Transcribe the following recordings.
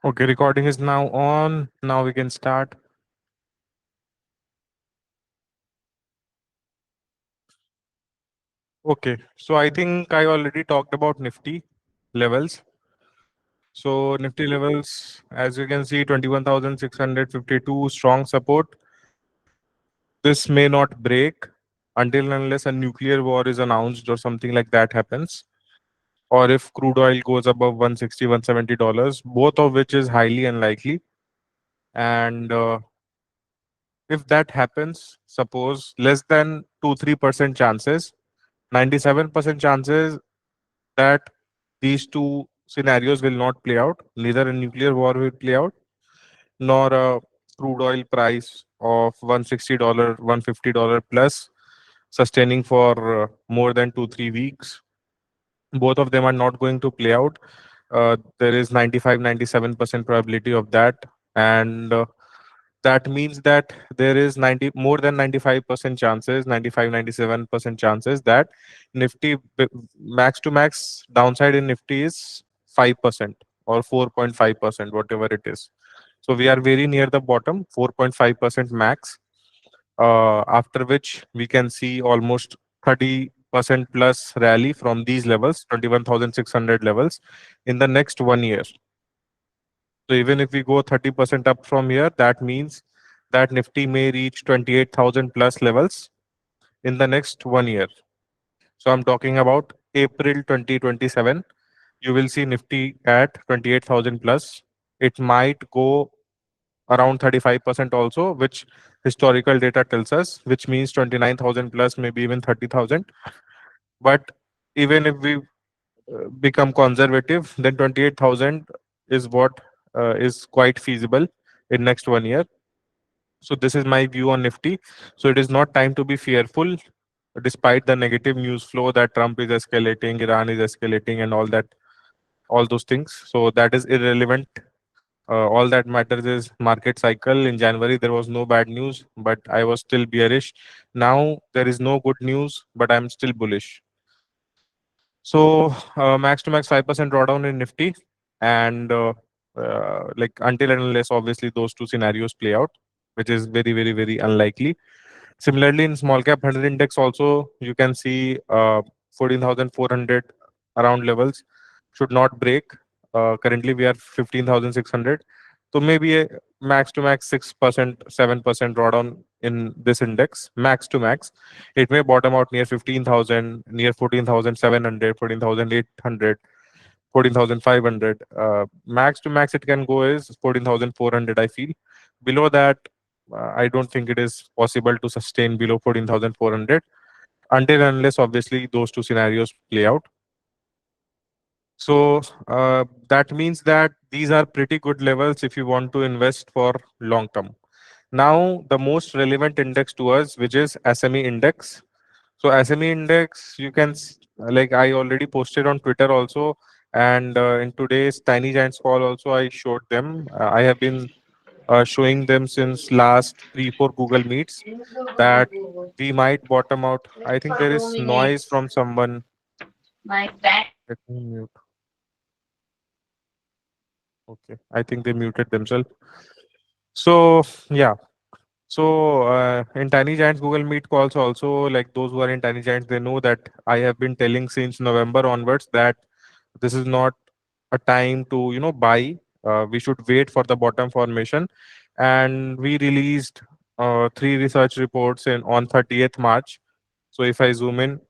Okay, recording is now on. Now we can start. Okay, so I think I already talked about Nifty levels. So Nifty levels, as you can see, 21,652 strong support. This may not break until and unless a nuclear war is announced or something like that happens, or if crude oil goes above 160, $170, both of which is highly unlikely. And if that happens, suppose less than 2-3% chances, 97% chances that these two scenarios will not play out. Neither a nuclear war will play out, nor a crude oil price of $160, $150 plus sustaining for more than 2-3 weeks. Both of them are not going to play out. There is 95-97% probability of that. And that means that there is 90 more than 95% chances, 95-97% chances that max to max downside in Nifty is 5% or 4.5%, whatever it is. So we are very near the bottom, 4.5% max, after which we can see almost 30% plus rally from these levels, 21,600 levels, in the next 1 year. So even if we go 30% up from here, that means that Nifty may reach 28,000 plus levels in the next 1 year. So I'm talking about April 2027. You will see Nifty at 28,000 plus. It might go around 35% also, which historical data tells us, which means 29,000 plus, maybe even 30,000. But even if we become conservative, then 28,000 is what is quite feasible in next 1 year. So this is my view on Nifty. So it is not time to be fearful, despite the negative news flow that Trump is escalating, Iran is escalating, and all that, all those things. So that is irrelevant. All that matters is market cycle. In January there was no bad news, but I was still bearish. Now there is no good news, but I'm still bullish. So max to max 5% drawdown in Nifty, and like until and unless obviously those two scenarios play out, which is very very very unlikely. Similarly, in small cap 100 index also, you can see 14,400 around levels should not break. Currently, we are 15,600. So maybe a max to max 6%, 7% drawdown in this index, max to max. It may bottom out near 15,000, near 14,700, 14,800, 14,500. Max to max it can go is 14,400, I feel. Below that, I don't think it is possible to sustain below 14,400 until and unless obviously those two scenarios play out. So that means that these are pretty good levels if you want to invest for long term. Now, the most relevant index to us, which is SME index. So SME index, you can like I already posted on Twitter also, and in today's Tiny Giants call also I showed them. I have been showing them since last 3-4 Google Meets that we might bottom out. I think there is noise from someone. Let me mute. Okay, I think they muted themselves. So yeah. So in Tiny Giants Google Meet calls also, like those who are in Tiny Giants, they know that I have been telling since November onwards that this is not a time to buy. We should wait for the bottom formation, and we released three research reports in on 30th March. So if I zoom in,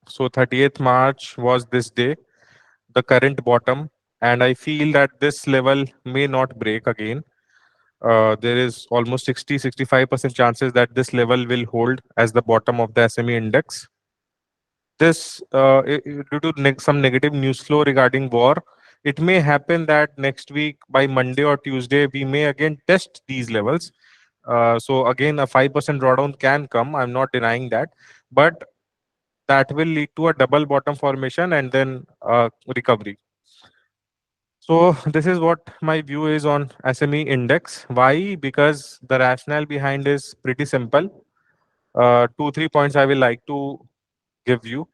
so 30th March was this day, the current bottom, and I feel that this level may not break again. There is almost 60-65% chances that this level will hold as the bottom of the SME index. This due to some negative news flow regarding war, it may happen that next week by Monday or Tuesday we may again test these levels. So again, a 5% drawdown can come. I'm not denying that, but that will lead to a double bottom formation and then recovery. So this is what my view is on SME index. Why? Because the rationale behind is pretty simple. 2-3 points I will like to give you.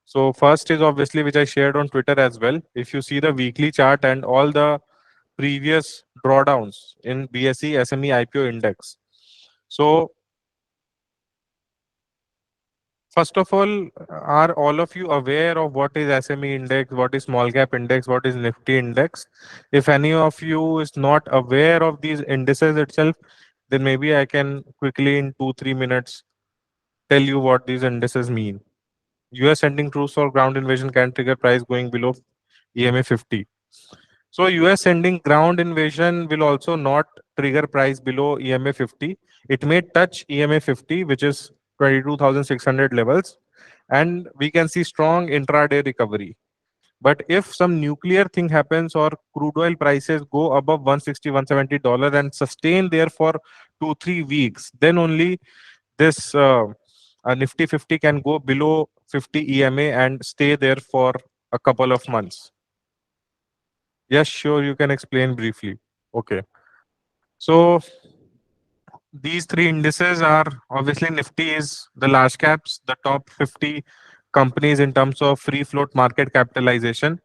So first is obviously which I shared on Twitter as well. If you see the weekly chart and all the previous drawdowns in BSE SME IPO index. So first of all, are all of you aware of what is SME index, what is small cap index, what is Nifty index? If any of you is not aware of these indices itself, then maybe I can quickly in 2-3 minutes tell you what these indices mean. US sending troops for ground invasion can trigger price going below EMA 50. So US sending ground invasion will also not trigger price below EMA 50. It may touch EMA 50, which is 22,600 levels, and we can see strong intraday recovery. But if some nuclear thing happens or crude oil prices go above 160, $170 and sustain there for 2-3 weeks, then only this Nifty 50 can go below 50 EMA and stay there for a couple of months. Yes, sure, you can explain briefly. Okay. So these three indices are obviously Nifty is the large caps, the top 50 companies in terms of free float market capitalization.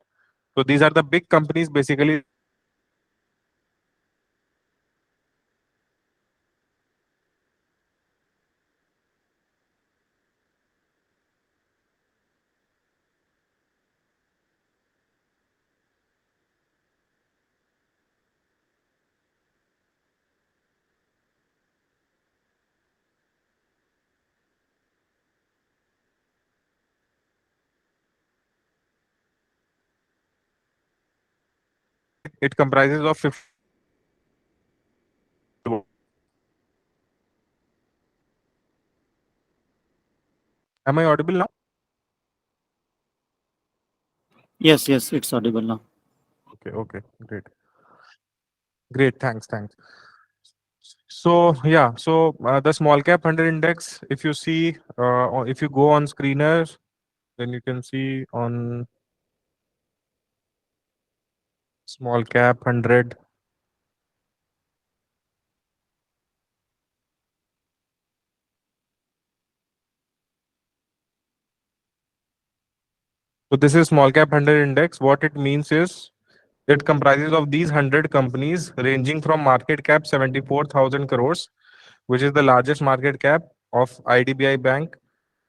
So these are the big companies basically. It comprises of 50. Am I audible now? Yes, yes, it's audible now. Okay, okay, great. Great, thanks. So yeah, so the small cap 100 index, if you see, if you go on screener, then you can see on small cap 100. So this is small cap 100 index. What it means is it comprises of these 100 companies ranging from market cap 74,000 crores, which is the largest market cap of IDBI Bank.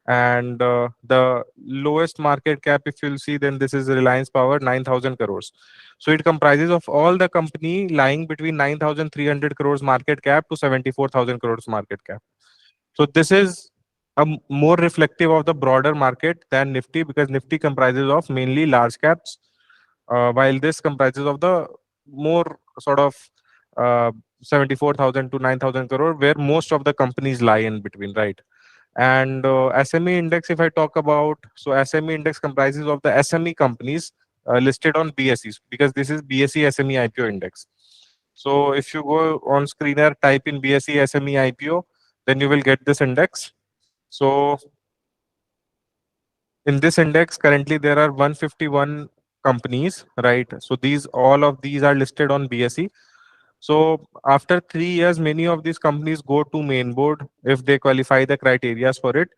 And the lowest market cap, if you'll see, then this is Reliance Power, 9,000 crores. So it comprises of all the company lying between 9,300 crores market cap to 74,000 crores market cap. So this is more reflective of the broader market than Nifty, because Nifty comprises of mainly large caps, while this comprises of the more sort of uh, 74,000 to 9,000 crore, where most of the companies lie in between, right? And SME index, if I talk about, so SME index comprises of the SME companies listed on BSEs, because this is BSE SME IPO index. So if you go on screener, type in BSE SME IPO, then you will get this index. So in this index, currently there are 151 companies, right? So these all of these are listed on BSE. So after 3 years, many of these companies go to main board if they qualify the criteria for it.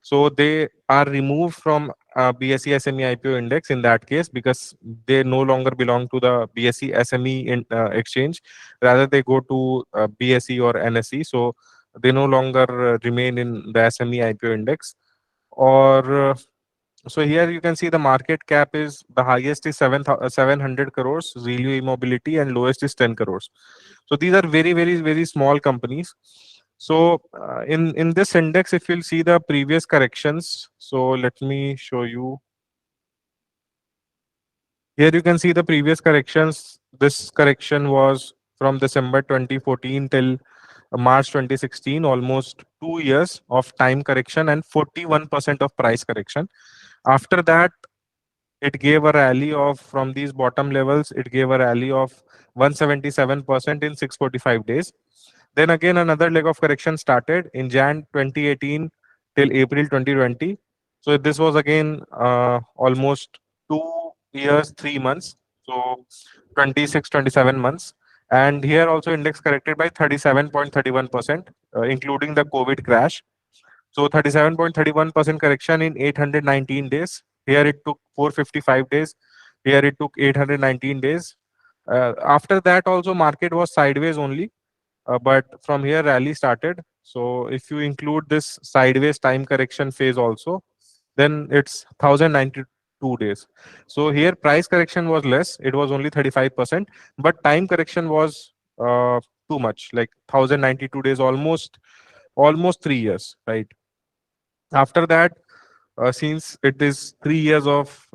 So they are removed from BSE SME IPO index in that case, because they no longer belong to the BSE SME exchange. Rather, they go to BSE or NSE. So they no longer remain in the SME IPO index. Or so here you can see the market cap is the highest is 700 crores, Zilio Mobility, and lowest is 10 crores. So these are very small companies. So in this index, if you'll see the previous corrections, so let me show you. Here you can see the previous corrections. This correction was from December 2014 till March 2016, almost 2 years of time correction and 41% of price correction. After that, it gave a rally of, from these bottom levels, it gave a rally of 177% in 645 days. Then again, another leg of correction started in Jan 2018 till April 2020. So this was again almost 2 years, 3 months. So 26, 27 months. And here also index corrected by 37.31%, including the COVID crash. So 37.31% correction in 819 days. Here it took 455 days. Here it took 819 days. After that also market was sideways only, but from here rally started. So if you include this sideways time correction phase also, then it's 1092 days. So here price correction was less, it was only 35%, but time correction was too much, like 1092 days, almost 3 years, right? After that, since it is 3 years of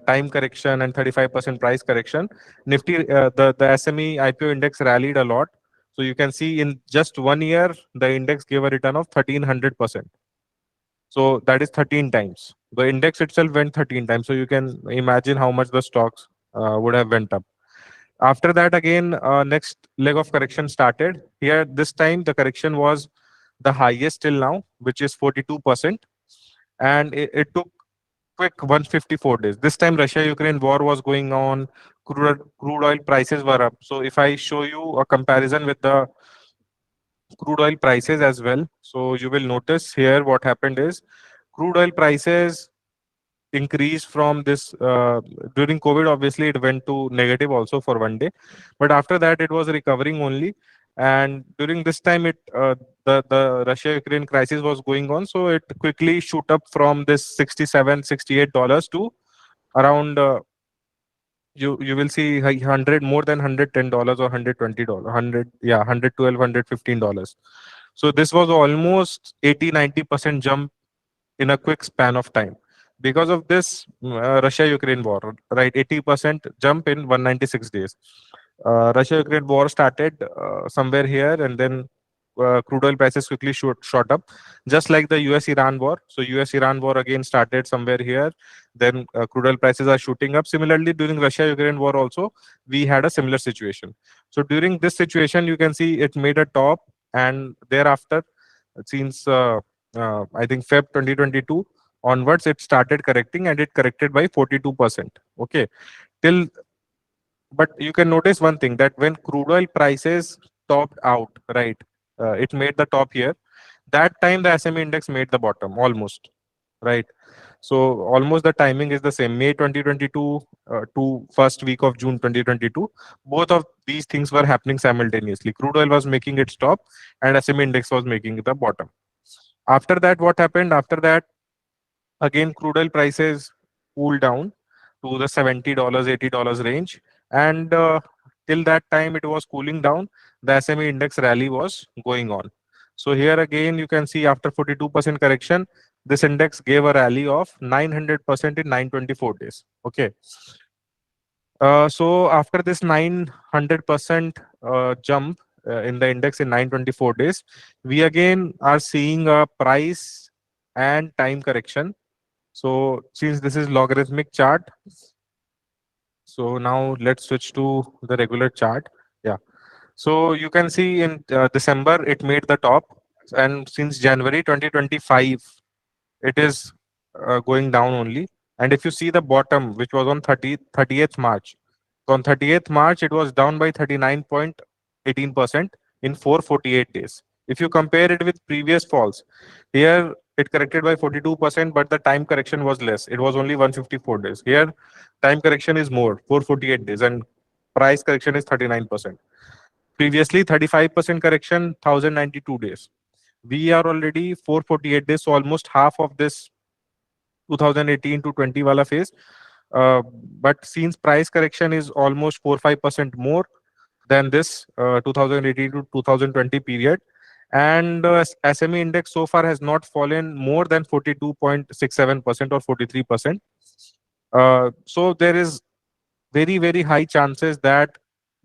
time correction and 35% price correction, Nifty, the SME IPO index rallied a lot. So you can see in just 1 year, the index gave a return of 1300%. So that is 13 times. The index itself went 13 times. So you can imagine how much the stocks would have went up. After that, again, next leg of correction started. Here, this time the correction was the highest till now, which is 42%, and it took quick 154 days. This time Russia-Ukraine war was going on, crude oil prices were up. So if I show you a comparison with the crude oil prices as well, so you will notice here what happened is crude oil prices increased from this during COVID. Obviously, it went to negative also for 1 day, but after that it was recovering only. And during this time, the Russia-Ukraine crisis was going on, so it quickly shoot up from this 67 $68 to around you will see 100, more than $110 or $120, 100, yeah, 112, $115. So this was almost 80 90% jump in a quick span of time because of this Russia-Ukraine war, right? 80% jump in 196 days. Russia-Ukraine war started somewhere here, and then crude oil prices quickly shot up, just like the US-Iran war. So US-Iran war again started somewhere here, then crude oil prices are shooting up. Similarly, during Russia-Ukraine war also, we had a similar situation. So during this situation, you can see it made a top, and thereafter, since I think Feb 2022 onwards, it started correcting, and it corrected by 42%. Okay, till, but you can notice one thing, that when crude oil prices topped out, right, it made the top here. That time the SMA index made the bottom almost, right? So almost the timing is the same. May 2022 to first week of June 2022, both of these things were happening simultaneously. Crude oil was making its top, and SMA index was making the bottom. After that, what happened? After that, again, crude oil prices cooled down to the $70, $80 range. And till that time, it was cooling down. The SME index rally was going on. So here again, you can see after 42% correction, this index gave a rally of 900% in 924 days. Okay. So after this 900% jump in the index in 924 days, we again are seeing a price and time correction. So since this is logarithmic chart, so now let's switch to the regular chart. Yeah. So you can see in December, it made the top. And since January 2025, it is going down only. And if you see the bottom, which was on 30th March, so on 30th March, it was down by 39.18% in 448 days. If you compare it with previous falls, here it corrected by 42%, but the time correction was less. It was only 154 days. Here, time correction is more, 448 days, and price correction is 39%. Previously, 35% correction, 1092 days. We are already 448 days, so almost half of this 2018 to 20 wala phase. But since price correction is almost 4 5% more than this 2018 to 2020 period, and SME index so far has not fallen more than 42.67% or 43%. So there is very high chances that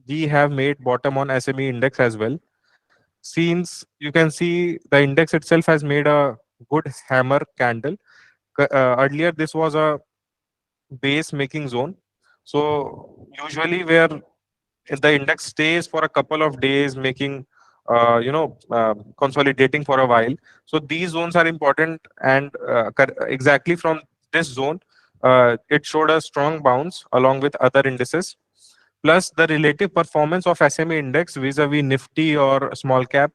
we have made bottom on SME index as well. Since you can see the index itself has made a good hammer candle. Earlier, this was a base making zone. So usually where the index stays for a couple of days making consolidating for a while, so these zones are important. And exactly from this zone, it showed a strong bounce along with other indices. Plus the relative performance of SMA index vis-a-vis Nifty or small cap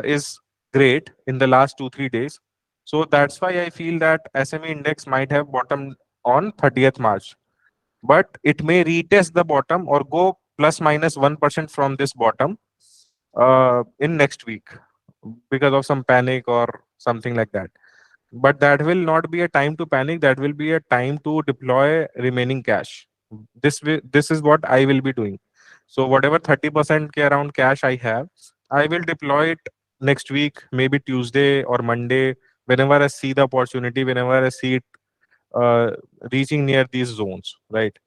is great in the last 2 3 days. So that's why I feel that SMA index might have bottomed on 30th March, but it may retest the bottom or go plus minus 1% from this bottom in next week because of some panic or something like that. But that will not be a time to panic. That will be a time to deploy remaining cash. This is what I will be doing. So whatever 30% around cash I have, I will deploy it next week, maybe Tuesday or Monday, whenever I see the opportunity, whenever I see it uh, reaching near these zones, right?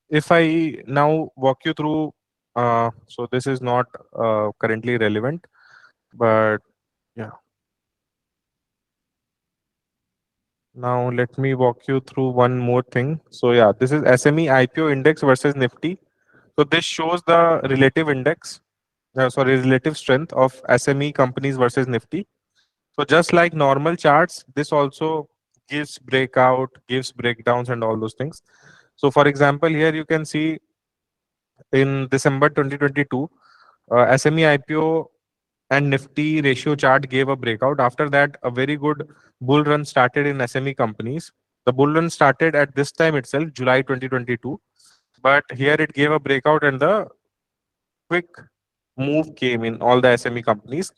If I now walk you through, so this is not currently relevant, but yeah. Now let me walk you through one more thing. So yeah, this is SME IPO index versus Nifty. So this shows the relative index, relative strength of SME companies versus Nifty. So just like normal charts, this also gives breakout, gives breakdowns, and all those things. So for example, here you can see in December 2022, SME IPO and Nifty ratio chart gave a breakout. After that, a very good bull run started in SME companies. The bull run started at this time itself, July 2022. But here it gave a breakout and the quick move came in all the SME companies.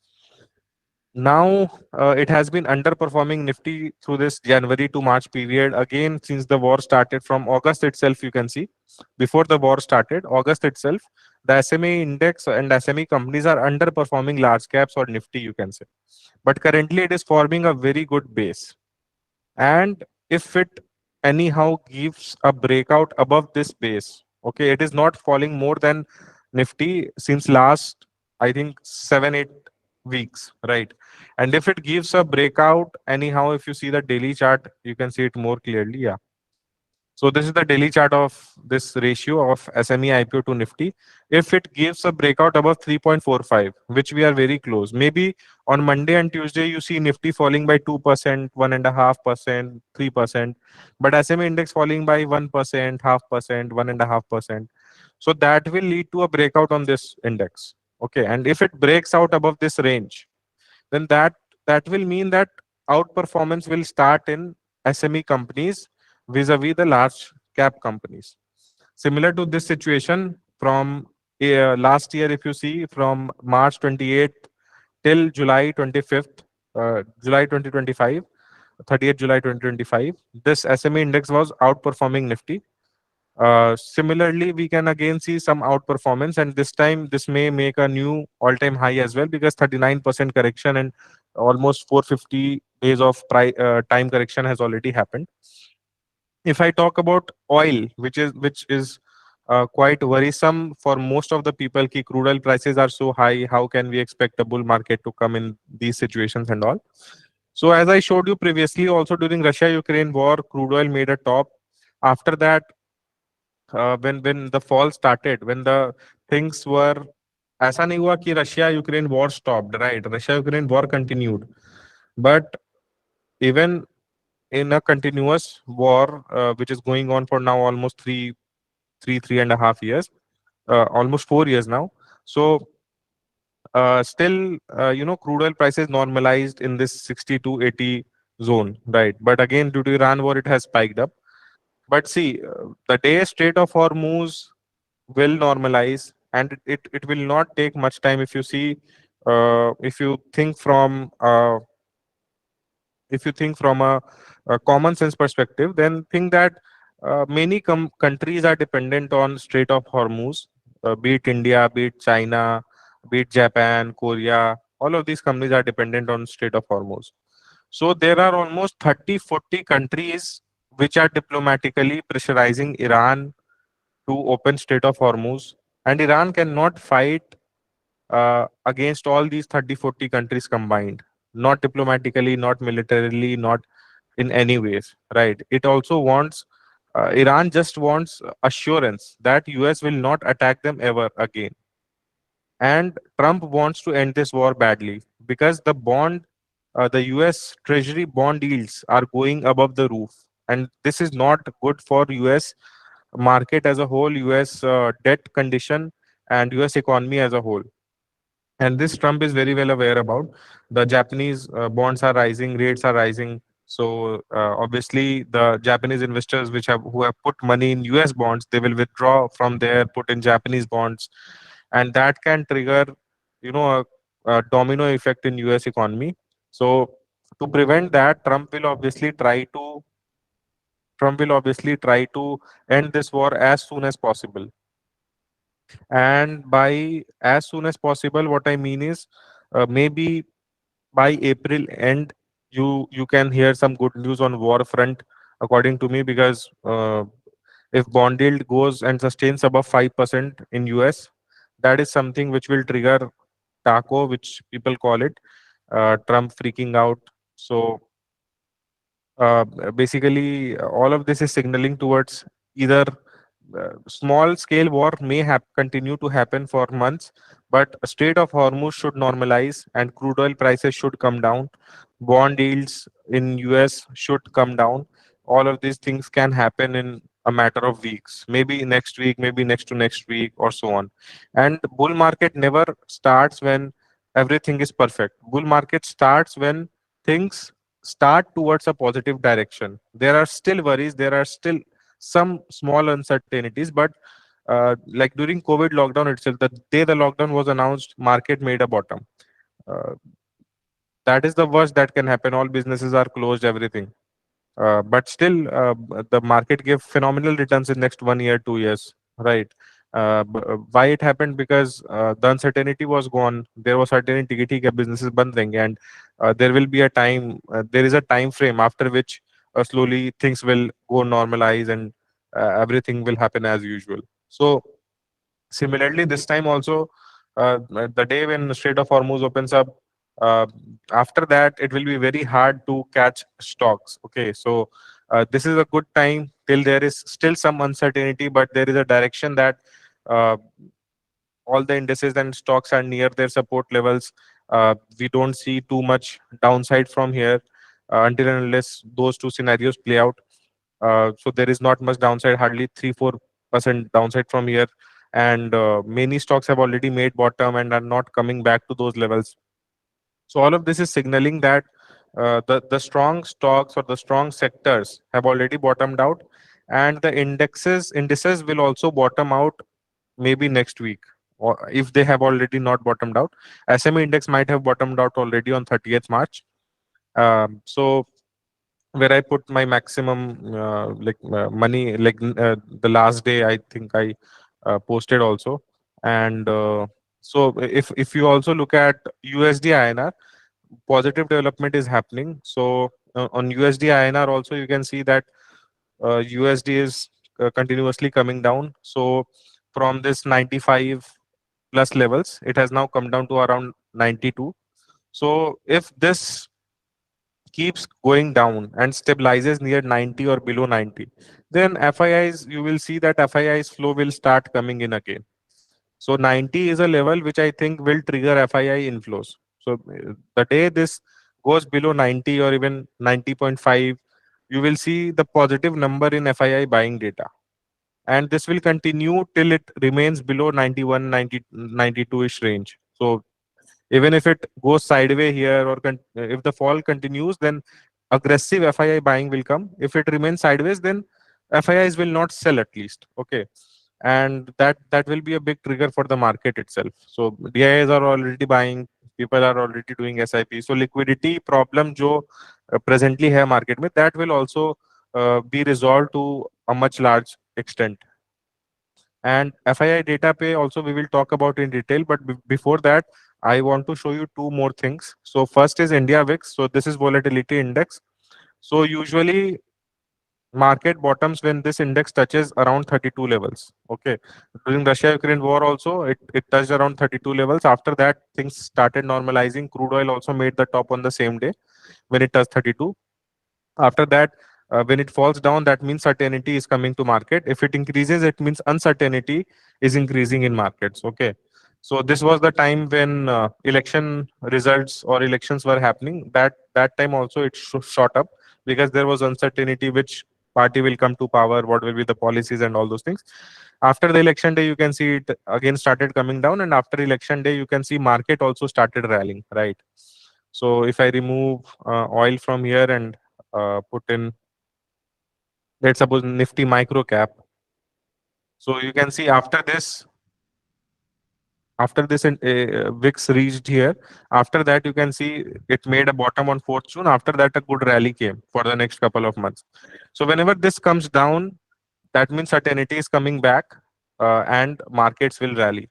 Now it has been underperforming Nifty through this January to March period. Again, since the war started from August itself, you can see before the war started, August itself, the SME index and SME companies are underperforming large caps or Nifty, you can say. But currently, it is forming a very good base. And if it anyhow gives a breakout above this base, okay, it is not falling more than Nifty since last, I think, 7 8 weeks, right? And if it gives a breakout anyhow, if you see the daily chart, you can see it more clearly. Yeah, so this is the daily chart of this ratio of SME IPO to Nifty. If it gives a breakout above 3.45, which we are very close, maybe on Monday and Tuesday you see Nifty falling by 2%, 1.5%, 3%, but SME index falling by 1%, 0.5%, 1.5%. So that will lead to a breakout on this index. Okay, and if it breaks out above this range, then that will mean that outperformance will start in SME companies vis-a-vis the large cap companies. Similar to this situation from last year, if you see from March 28th till July 25th, July 2025, 30th July 2025, this SME index was outperforming Nifty. Similarly, we can again see some outperformance, and this time this may make a new all-time high as well because 39% correction and almost 450 days of time correction has already happened. If I talk about oil, which is quite worrisome for most of the people, ki crude oil prices are so high. How can we expect a bull market to come in these situations and all? So as I showed you previously, also during Russia-Ukraine war, crude oil made a top. After that, when the fall started, when the things were, ऐसा नहीं हुआ कि Russia Ukraine war stopped, right? Russia Ukraine war continued, but even in a continuous war which is going on for now almost 3.5 years, almost 4 years now. So still, crude oil prices normalized in this 60 to 80 zone, right? But again, due to Iran war, it has spiked up. But see, the day Strait of Hormuz will normalize, and it will not take much time. If you see, if you think from a common sense perspective, then think that many countries are dependent on Strait of Hormuz, be it India, be it China, be it Japan, Korea. All of these companies are dependent on Strait of Hormuz. So there are almost 30, 40 countries which are diplomatically pressurizing Iran to open Strait of Hormuz, and Iran cannot fight against all these 30, 40 countries combined. Not diplomatically, not militarily, not in any ways, right? It also wants, Iran just wants assurance that US will not attack them ever again. And Trump wants to end this war badly because the US Treasury bond yields are going above the roof. And this is not good for US market as a whole, US debt condition, and US economy as a whole. And this Trump is very well aware about. The Japanese bonds are rising, rates are rising. So obviously, the Japanese investors who have put money in US bonds, they will withdraw from there, put in Japanese bonds, and that can trigger, a domino effect in US economy. So to prevent that, Trump will obviously try to end this war as soon as possible. And by as soon as possible, what I mean is, maybe by April end, you can hear some good news on war front, according to me, because if bond yield goes and sustains above 5% in US, that is something which will trigger taco, which people call it, Trump freaking out. So basically, all of this is signaling towards either small scale war may continue to happen for months, but Strait of Hormuz should normalize and crude oil prices should come down. Bond yields in US should come down. All of these things can happen in a matter of weeks, maybe next week, maybe next to next week, or so on. And bull market never starts when everything is perfect. Bull market starts when things start towards a positive direction. There are still worries, there are still some small uncertainties, but like during COVID lockdown itself, the day the lockdown was announced, market made a bottom. Uh, that is the worst that can happen. All businesses are closed, everything. But still, the market gave phenomenal returns in next 1 year, 2 years, right? Why it happened? Because the uncertainty was gone. There was certainty कि ठीक है, businesses बंद रहेंगे, and there will be a time. There is a time frame after which slowly things will go normalize and everything will happen as usual. So similarly, this time also, the day when Strait of Hormuz opens up, uh, after that, it will be very hard to catch stocks. Okay, so this is a good time till there is still some uncertainty, but there is a direction that uh, all the indices and stocks are near their support levels. We don't see too much downside from here until and unless those two scenarios play out. So there is not much downside, hardly 3-4% downside from here, and many stocks have already made bottom and are not coming back to those levels. So all of this is signaling that the strong stocks or the strong sectors have already bottomed out, and the indices will also bottom out maybe next week, or if they have already not bottomed out. SMA index might have bottomed out already on 30th March. So where I put my maximum money, like the last day, I think I posted also. And so if you also look at USD INR, positive development is happening. So on USD INR also, you can see that USD is continuously coming down. So from this 95 plus levels, it has now come down to around 92. So if this keeps going down and stabilizes near 90 or below 90, then FIIs, you will see that FIIs flow will start coming in again. So 90 is a level which I think will trigger FII inflows. So the day this goes below 90 or even 90.5, you will see the positive number in FII buying data. And this will continue till it remains below 91, 92-ish range. So even if it goes sideways here, or if the fall continues, then aggressive FII buying will come. If it remains sideways, then FIIs will not sell at least. Okay, and that will be a big trigger for the market itself. So DIs are already buying, people are already doing SIP. So liquidity problem जो presently है market में, that will also be resolved to a much large extent. And FII data pay also we will talk about in detail. But before that, I want to show you two more things. So first is India VIX. So this is volatility index. So usually market bottoms when this index touches around 32 levels. Okay. During Russia-Ukraine war also, it touched around 32 levels. After that, things started normalizing. Crude oil also made the top on the same day when it touched 32. After that, when it falls down, that means certainty is coming to market. If it increases, it means uncertainty is increasing in markets. Okay. So this was the time when election results or elections were happening. That time also it shot up because there was uncertainty which party will come to power, what will be the policies and all those things. After the election day, you can see it again started coming down, and after election day, you can see market also started rallying. Right. So if I remove oil from here and put in, let's suppose, Nifty micro cap. So you can see after this VIX reached here. After that, you can see it made a bottom on 4th June. After that, a good rally came for the next couple of months. So whenever this comes down, that means certainty is coming back, and markets will rally.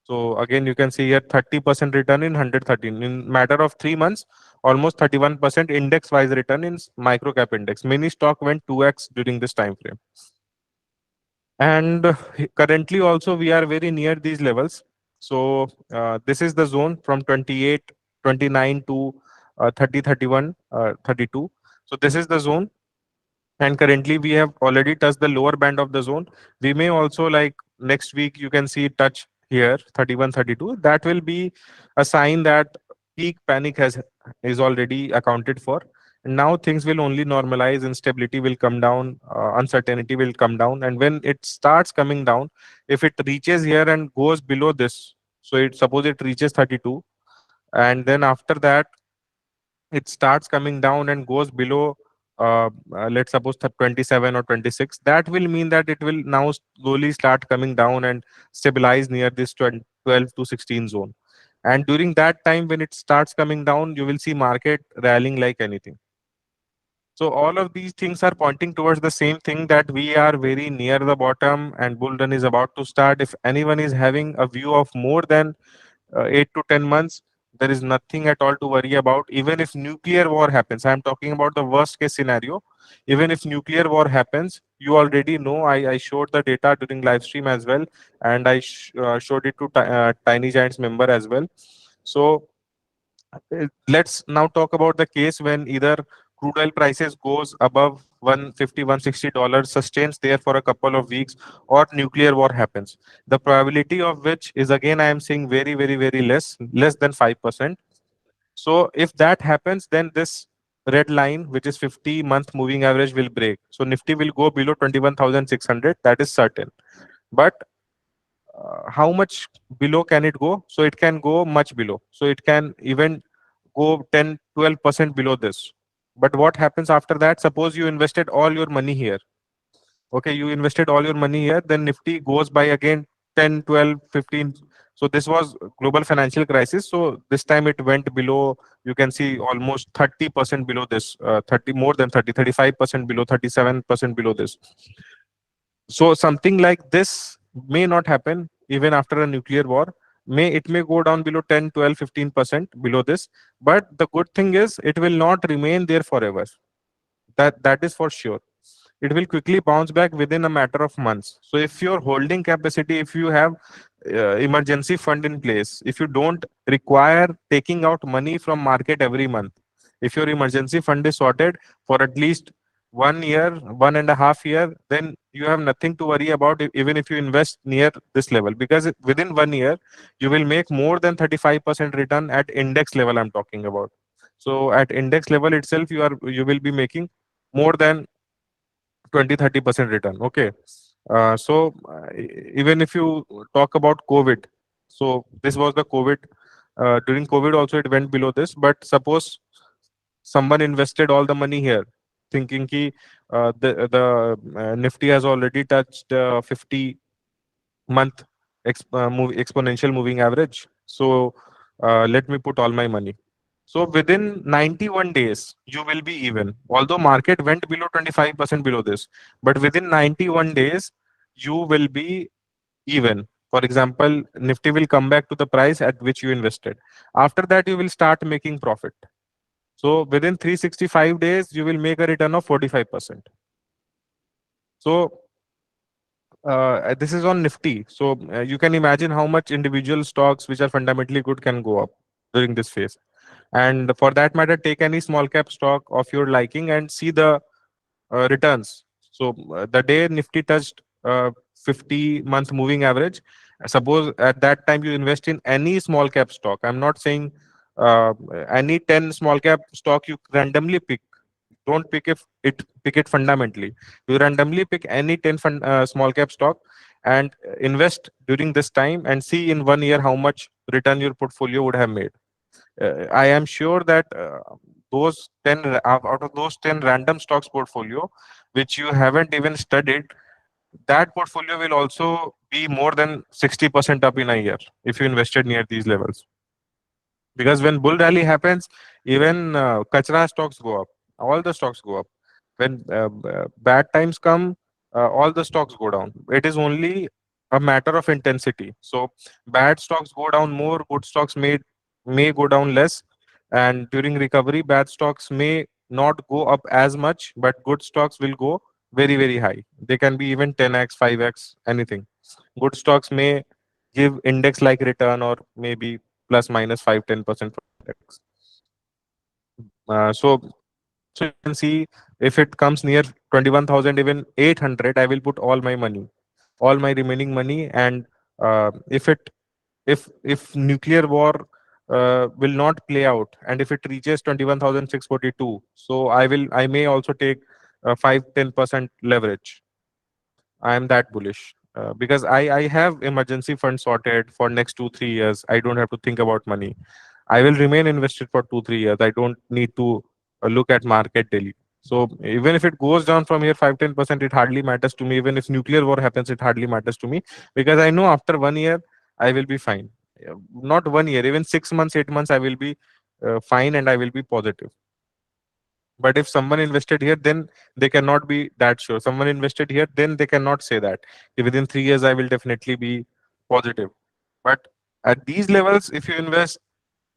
So again, you can see here 30% return in 113. In matter of 3 months, almost 31% index-wise return in micro cap index. Many stock went 2x during this time frame. And currently also we are very near these levels. So this is the zone from 28, 29 to 30, 31, 32. So this is the zone, and currently we have already touched the lower band of the zone. We may also, like next week, you can see touch here 31, 32. That will be a sign that peak panic has is already accounted for, and now things will only normalize, instability will come down, uncertainty will come down. And when it starts coming down, if it reaches here and goes below this, so it suppose it reaches 32, and then after that it starts coming down and goes below, let's suppose 27 or 26, that will mean that it will now slowly start coming down and stabilize near this 12 to 16 zone. And during that time, when it starts coming down, you will see market rallying like anything. So all of these things are pointing towards the same thing, that we are very near the bottom and bull run is about to start. If anyone is having a view of more than 8 to 10 months, there is nothing at all to worry about. Even if nuclear war happens, I'm talking about the worst case scenario. Even if nuclear war happens, you already know, I showed the data during live stream as well, and I showed it to Tiny Giants member as well. So let's now talk about the case when either crude oil prices goes above 150, $160, sustains there for a couple of weeks, or nuclear war happens. The probability of which is, again, I am saying, very, very, very less than 5%. So if that happens, then this red line, which is 50-month moving average, will break. So Nifty will go below 21,600. That is certain. But how much below can it go? So it can go much below. So it can even go 10, 12% below this. But what happens after that? Suppose you invested all your money here. Okay, you invested all your money here, then Nifty goes by again 10, 12, 15. So this was global financial crisis. So this time it went below, you can see almost 30% below this, 30, more than 30, 35% below, 37% below this. So something like this may not happen even after a nuclear war. It may go down below 10, 12, 15% below this. But the good thing is it will not remain there forever. That is for sure. It will quickly bounce back within a matter of months. So if your holding capacity, if you have emergency fund in place, if you don't require taking out money from market every month, if your emergency fund is sorted for at least 1 year, 1.5 year, then you have nothing to worry about, even if you invest near this level, because within 1 year you will make more than 35% return at index level. I'm talking about. So at index level itself, you will be making more than 20-30% return. Okay. Even if you talk about COVID, so this was the COVID. During COVID also it went below this. But suppose someone invested all the money here, thinking ki the Nifty has already touched 50-month exponential moving average. So let me put all my money. So within 91 days, you will be even. Although market went below 25% below this, but within 91 days, you will be even. For example, Nifty will come back to the price at which you invested. After that, you will start making profit. So within 365 days, you will make a return of 45%. So this is on Nifty. So you can imagine how much individual stocks which are fundamentally good can go up during this phase. And for that matter, take any small cap stock of your liking and see the returns. So the day Nifty touched 50-month moving average, suppose at that time you invest in any small cap stock. I'm not saying any 10 small cap stock you randomly pick. Don't pick it fundamentally. You randomly pick any 10 small cap stock and invest during this time, and see in 1 year how much return your portfolio would have made. I am sure that those 10 out of those 10 random stocks portfolio which you haven't even studied, that portfolio will also be more than 60% up in a year if you invested near these levels. Because when bull rally happens, even kachra stocks go up. All the stocks go up. When bad times come, all the stocks go down. It is only a matter of intensity. So bad stocks go down more, good stocks may go down less, and during recovery, bad stocks may not go up as much, but good stocks will go very very high. They can be even 10x, 5x, anything. Good stocks may give index like return, or maybe plus minus 5-10% from index. So you can see, if it comes near 21,000, even 800, I will put all my money, all my remaining money. And if it if nuclear war will not play out, and if it reaches 21,642, so I may also take 5-10% leverage. I am that bullish because I have emergency fund sorted for next 2-3 years. I don't have to think about money. I will remain invested for 2-3 years. I don't need to look at market daily. So even if it goes down from here 5-10%, it hardly matters to me. Even if nuclear war happens, it hardly matters to me, because I know after 1 year I will be fine. Not 1 year, even 6 months, 8 months, I will be fine, and I will be positive. But if someone invested here, then they cannot be that sure. Someone invested here, then they cannot say that within 3 years I will definitely be positive. But at these levels, if you invest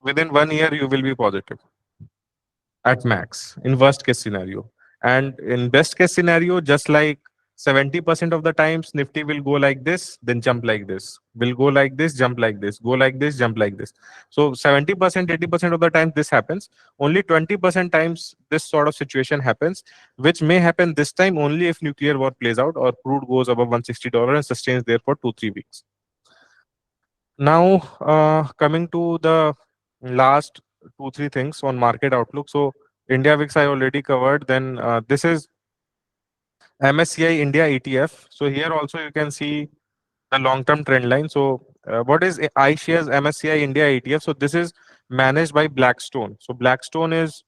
within 1 year, you will be positive at max in worst case scenario. And in best case scenario, just like 70% of the times, Nifty will go like this, then jump like this, will go like this, jump like this, go like this, jump like this. So 70%, 80% of the time this happens. Only 20% times this sort of situation happens, which may happen this time only if nuclear war plays out or crude goes above $160 and sustains there for 2-3 weeks. Now, coming to the last 2-3 things on market outlook. So, India VIX I already covered. Then this is MSCI India ETF. So here also you can see the long-term trend line. So what is iShares MSCI India ETF? So this is managed by Blackstone. So Blackstone is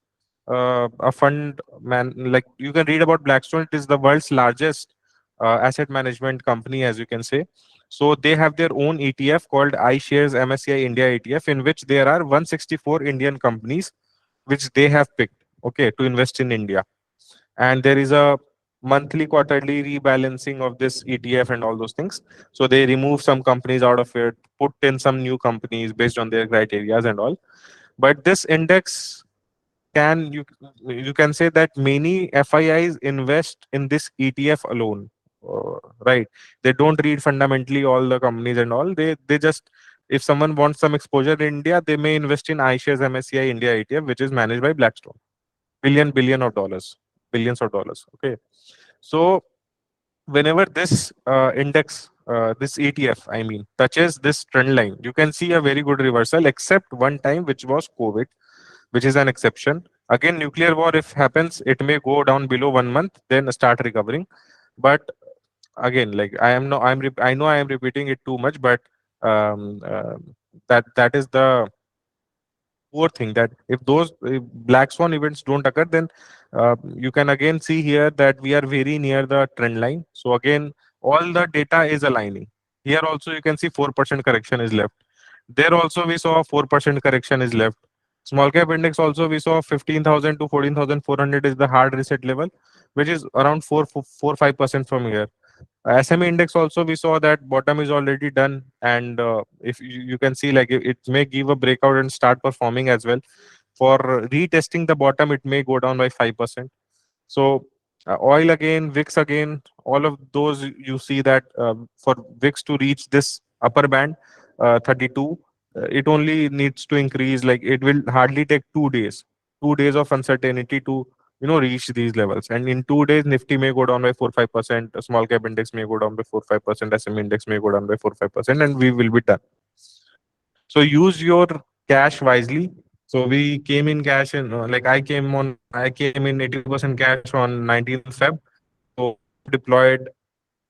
a fund man. Like, you can read about Blackstone. It is the world's largest asset management company, as you can say. So they have their own ETF called iShares MSCI India ETF, in which there are 164 Indian companies which they have picked, okay, to invest in India. And there is a monthly, quarterly rebalancing of this ETF and all those things. So they remove some companies out of it, put in some new companies based on their criterias and all. But this index, can you can say that many FIIs invest in this ETF alone, right? They don't read fundamentally all the companies and all. They just, if someone wants some exposure in India, they may invest in iShares MSCI India ETF, which is managed by Blackstone. Billion of dollars, billions of dollars. Okay, so whenever this index, this ETF, I mean, touches this trend line, you can see a very good reversal, except one time, which was COVID, which is an exception. Again, nuclear war, if happens, it may go down below 1 month, then start recovering. But again, like, I know I am repeating it too much, but um, uh, that is the poor thing, that if those black swan events don't occur, then you can again see here that we are very near the trend line. So again, all the data is aligning. Here also you can see 4% correction is left. There also we saw 4% correction is left. Small cap index also we saw 15,000 to 14,400 is the hard reset level, which is around 4-5% from here. SMA index also we saw that bottom is already done, and if you can see, like, it may give a breakout and start performing as well. For retesting the bottom, it may go down by 5%. So oil again, VIX again, all of those you see that for VIX to reach this upper band, 32, it only needs to increase. Like, it will hardly take 2 days, 2 days of uncertainty to reach these levels. And in 2 days, Nifty may go down by 4-5%, a small cap index may go down by 4-5%, SMA index may go down by 4-5%, and we will be done. So use your cash wisely. So we came in cash, and like, I came in 80% cash on 19th Feb. So I have deployed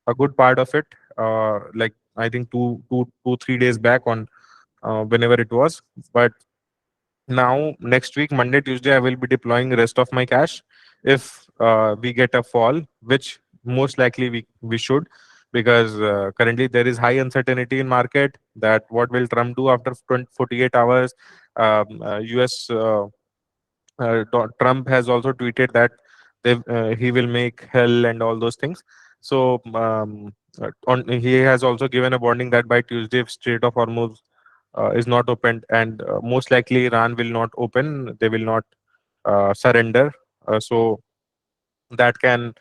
a good part of it. Like, I think 3 days back on whenever it was. But Now next week, Monday, Tuesday, I will be deploying rest of my cash. If we get a fall, which most likely we should, because currently there is high uncertainty in market that what will Trump do after 20, 48 hours. US Trump has also tweeted that he will make hell and all those things. So he has also given a warning that by Tuesday, if Strait of Hormuz is not opened, and most likely Iran will not open, they will not surrender. So that can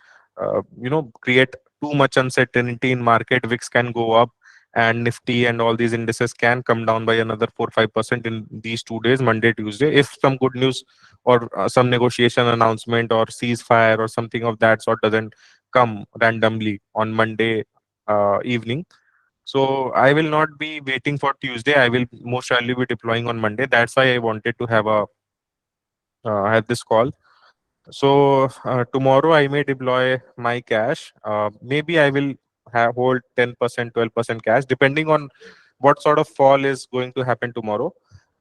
create too much uncertainty in market. VIX can go up, and Nifty and all these indices can come down by another 4-5% in these 2 days, Monday, Tuesday, if some good news or some negotiation announcement or ceasefire or something of that sort doesn't come randomly on Monday evening. So I will not be waiting for Tuesday. I will most surely be deploying on Monday. That's why I wanted to have this call. So tomorrow I may deploy my cash. Maybe I will hold 10%, 12% cash, depending on what sort of fall is going to happen tomorrow.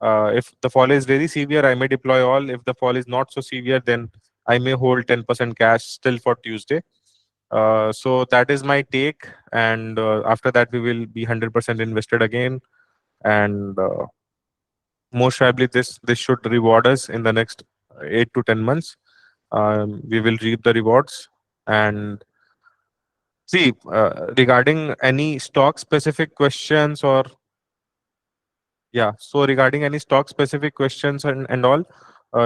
If the fall is very severe, I may deploy all. If the fall is not so severe, then I may hold 10% cash still for Tuesday. So that is my take. And after that, we will be 100% invested again. And most probably, this should reward us in the next 8 to 10 months. We will reap the rewards. And see, regarding any stock specific questions or yeah, so regarding any stock specific questions and all,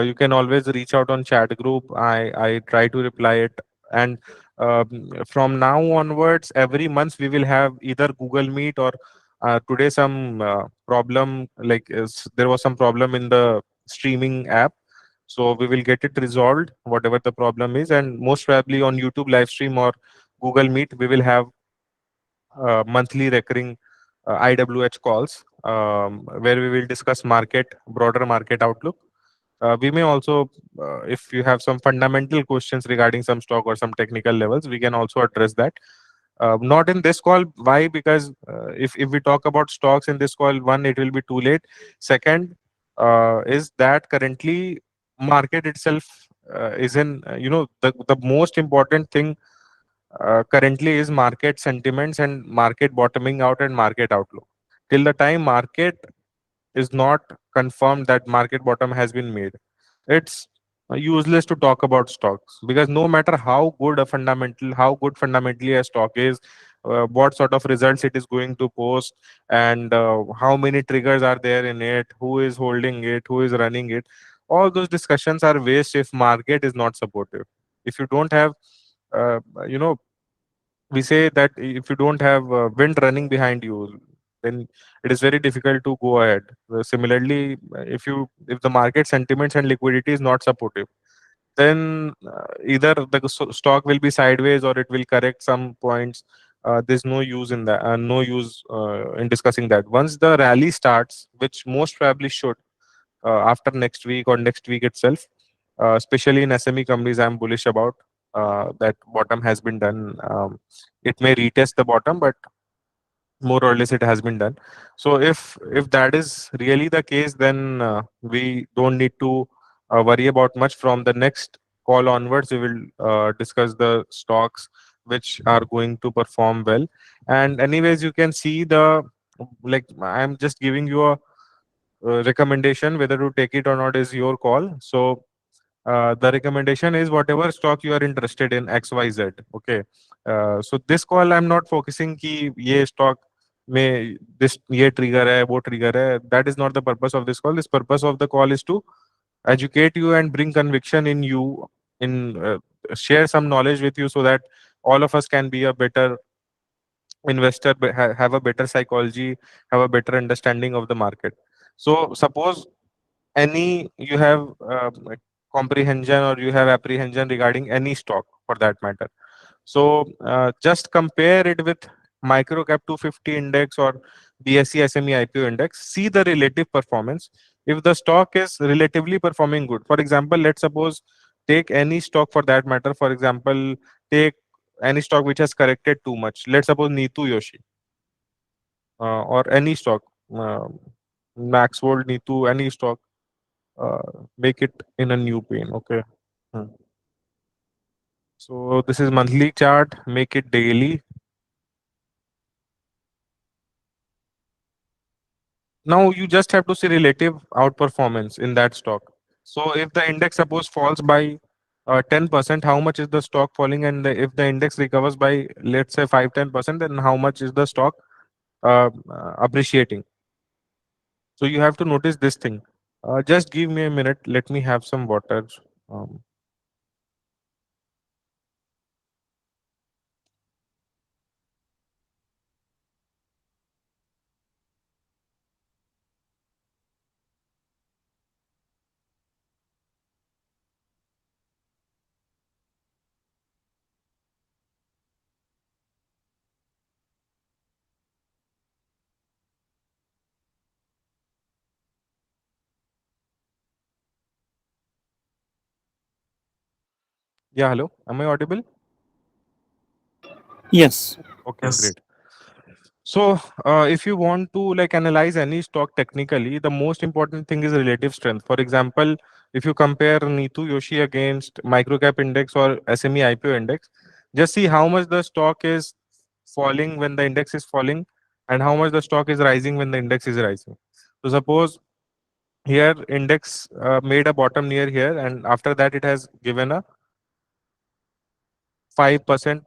you can always reach out on chat group. I try to reply it. And from now onwards, every month we will have either Google Meet or today some problem, like there was some problem in the streaming app. So we will get it resolved, whatever the problem is, and most probably on YouTube live stream or Google Meet, we will have monthly recurring IWH calls, where we will discuss broader market outlook. We may also, if you have some fundamental questions regarding some stock or some technical levels, we can also address that. Not in this call. Why? Because if we talk about stocks in this call, one, it will be too late. Second, is that currently market itself is in, the most important thing currently is market sentiments and market bottoming out and market outlook. Till the time market is not confirmed that market bottom has been made, it's useless to talk about stocks, because no matter how good fundamentally a stock is, what sort of results it is going to post, and how many triggers are there in it, who is holding it, who is running it, all those discussions are waste if market is not supportive. If you don't have uh, you know we say that if you don't have wind running behind you, then it is very difficult to go ahead. Similarly, if the market sentiments and liquidity is not supportive, then either the stock will be sideways or it will correct some points. There's no use in that, no use in discussing that. Once the rally starts, which most probably should, after next week or next week itself, especially in SME companies, I'm bullish about that bottom has been done. It may retest the bottom, but more or less it has been done. So if that is really the case, then we don't need to worry about much. From the next call onwards, we will discuss the stocks which are going to perform well. And anyways, you can see the, like, I'm just giving you a recommendation. Whether to take it or not is your call. So the recommendation is whatever stock you are interested in, XYZ. Okay. So this call I'm not focusing ki ye stock में this ये trigger है वो trigger है. That is not the purpose of this call. This purpose of the call is to educate you and bring conviction in you, in share some knowledge with you, so that all of us can be a better investor, have a better psychology, have a better understanding of the market. So suppose any you have comprehension or you have apprehension regarding any stock for that matter, so just compare it with micro cap 250 index or BSE SME IPO index. See the relative performance. If the stock is relatively performing good, for example, let's suppose, take any stock for that matter. For example, take any stock which has corrected too much. Let's suppose Neetu Yoshi, or any stock, Maxwold, Neetu, any stock. make it in a new pane. Okay. Hmm. So this is monthly chart. Make it daily. Now you just have to see relative outperformance in that stock. So if the index suppose falls by 10%, how much is the stock falling? And if the index recovers by, let's say, 5-10%, then how much is the stock appreciating? So you have to notice this thing. Just give me a minute. Let me have some water. Um, yeah, hello. Am I audible? Yes. Okay, great. So, if you want to like analyze any stock technically, the most important thing is relative strength. For example, if you compare Neetu Yoshi against microcap index or SME IPO index, just see how much the stock is falling when the index is falling, and how much the stock is rising when the index is rising. So, suppose here index made a bottom near here, and after that it has given a 5%,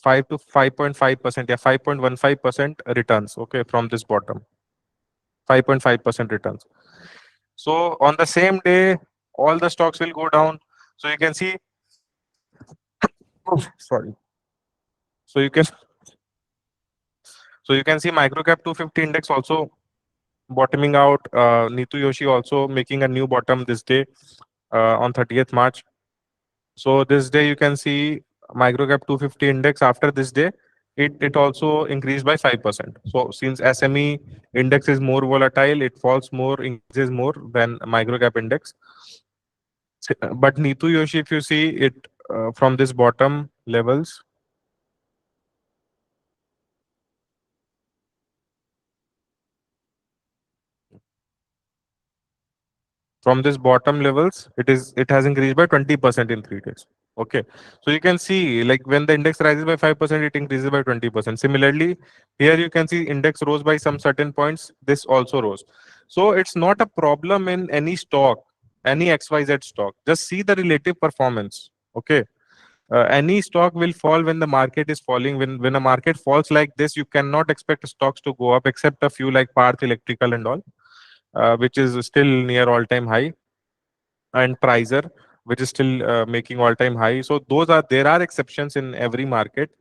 5 to 5.5%, yeah, 5.15% returns. Okay, from this bottom. 5.5% returns. So on the same day, all the stocks will go down. So you can see, oh, sorry. So you can see microcap 250 index also bottoming out. Neetu Yoshi also making a new bottom this day on 30th March. So this day you can see microcap 250 index after this day. It also increased by 5%. So since SME index is more volatile, it falls more, increases more than microcap index. But Neetu Yoshi, if you see it from this bottom levels, from this bottom levels, it has increased by 20% in 3 days. Okay, so you can see like when the index rises by 5%, it increases by 20%. Similarly, here you can see index rose by some certain points. This also rose. So it's not a problem in any stock, any XYZ stock. Just see the relative performance. Okay, any stock will fall when the market is falling. When a market falls like this, you cannot expect stocks to go up except a few like Parth Electrical and all, which is still near all time high, and Pricer, which is still making all time high. So those are, there are exceptions in every market.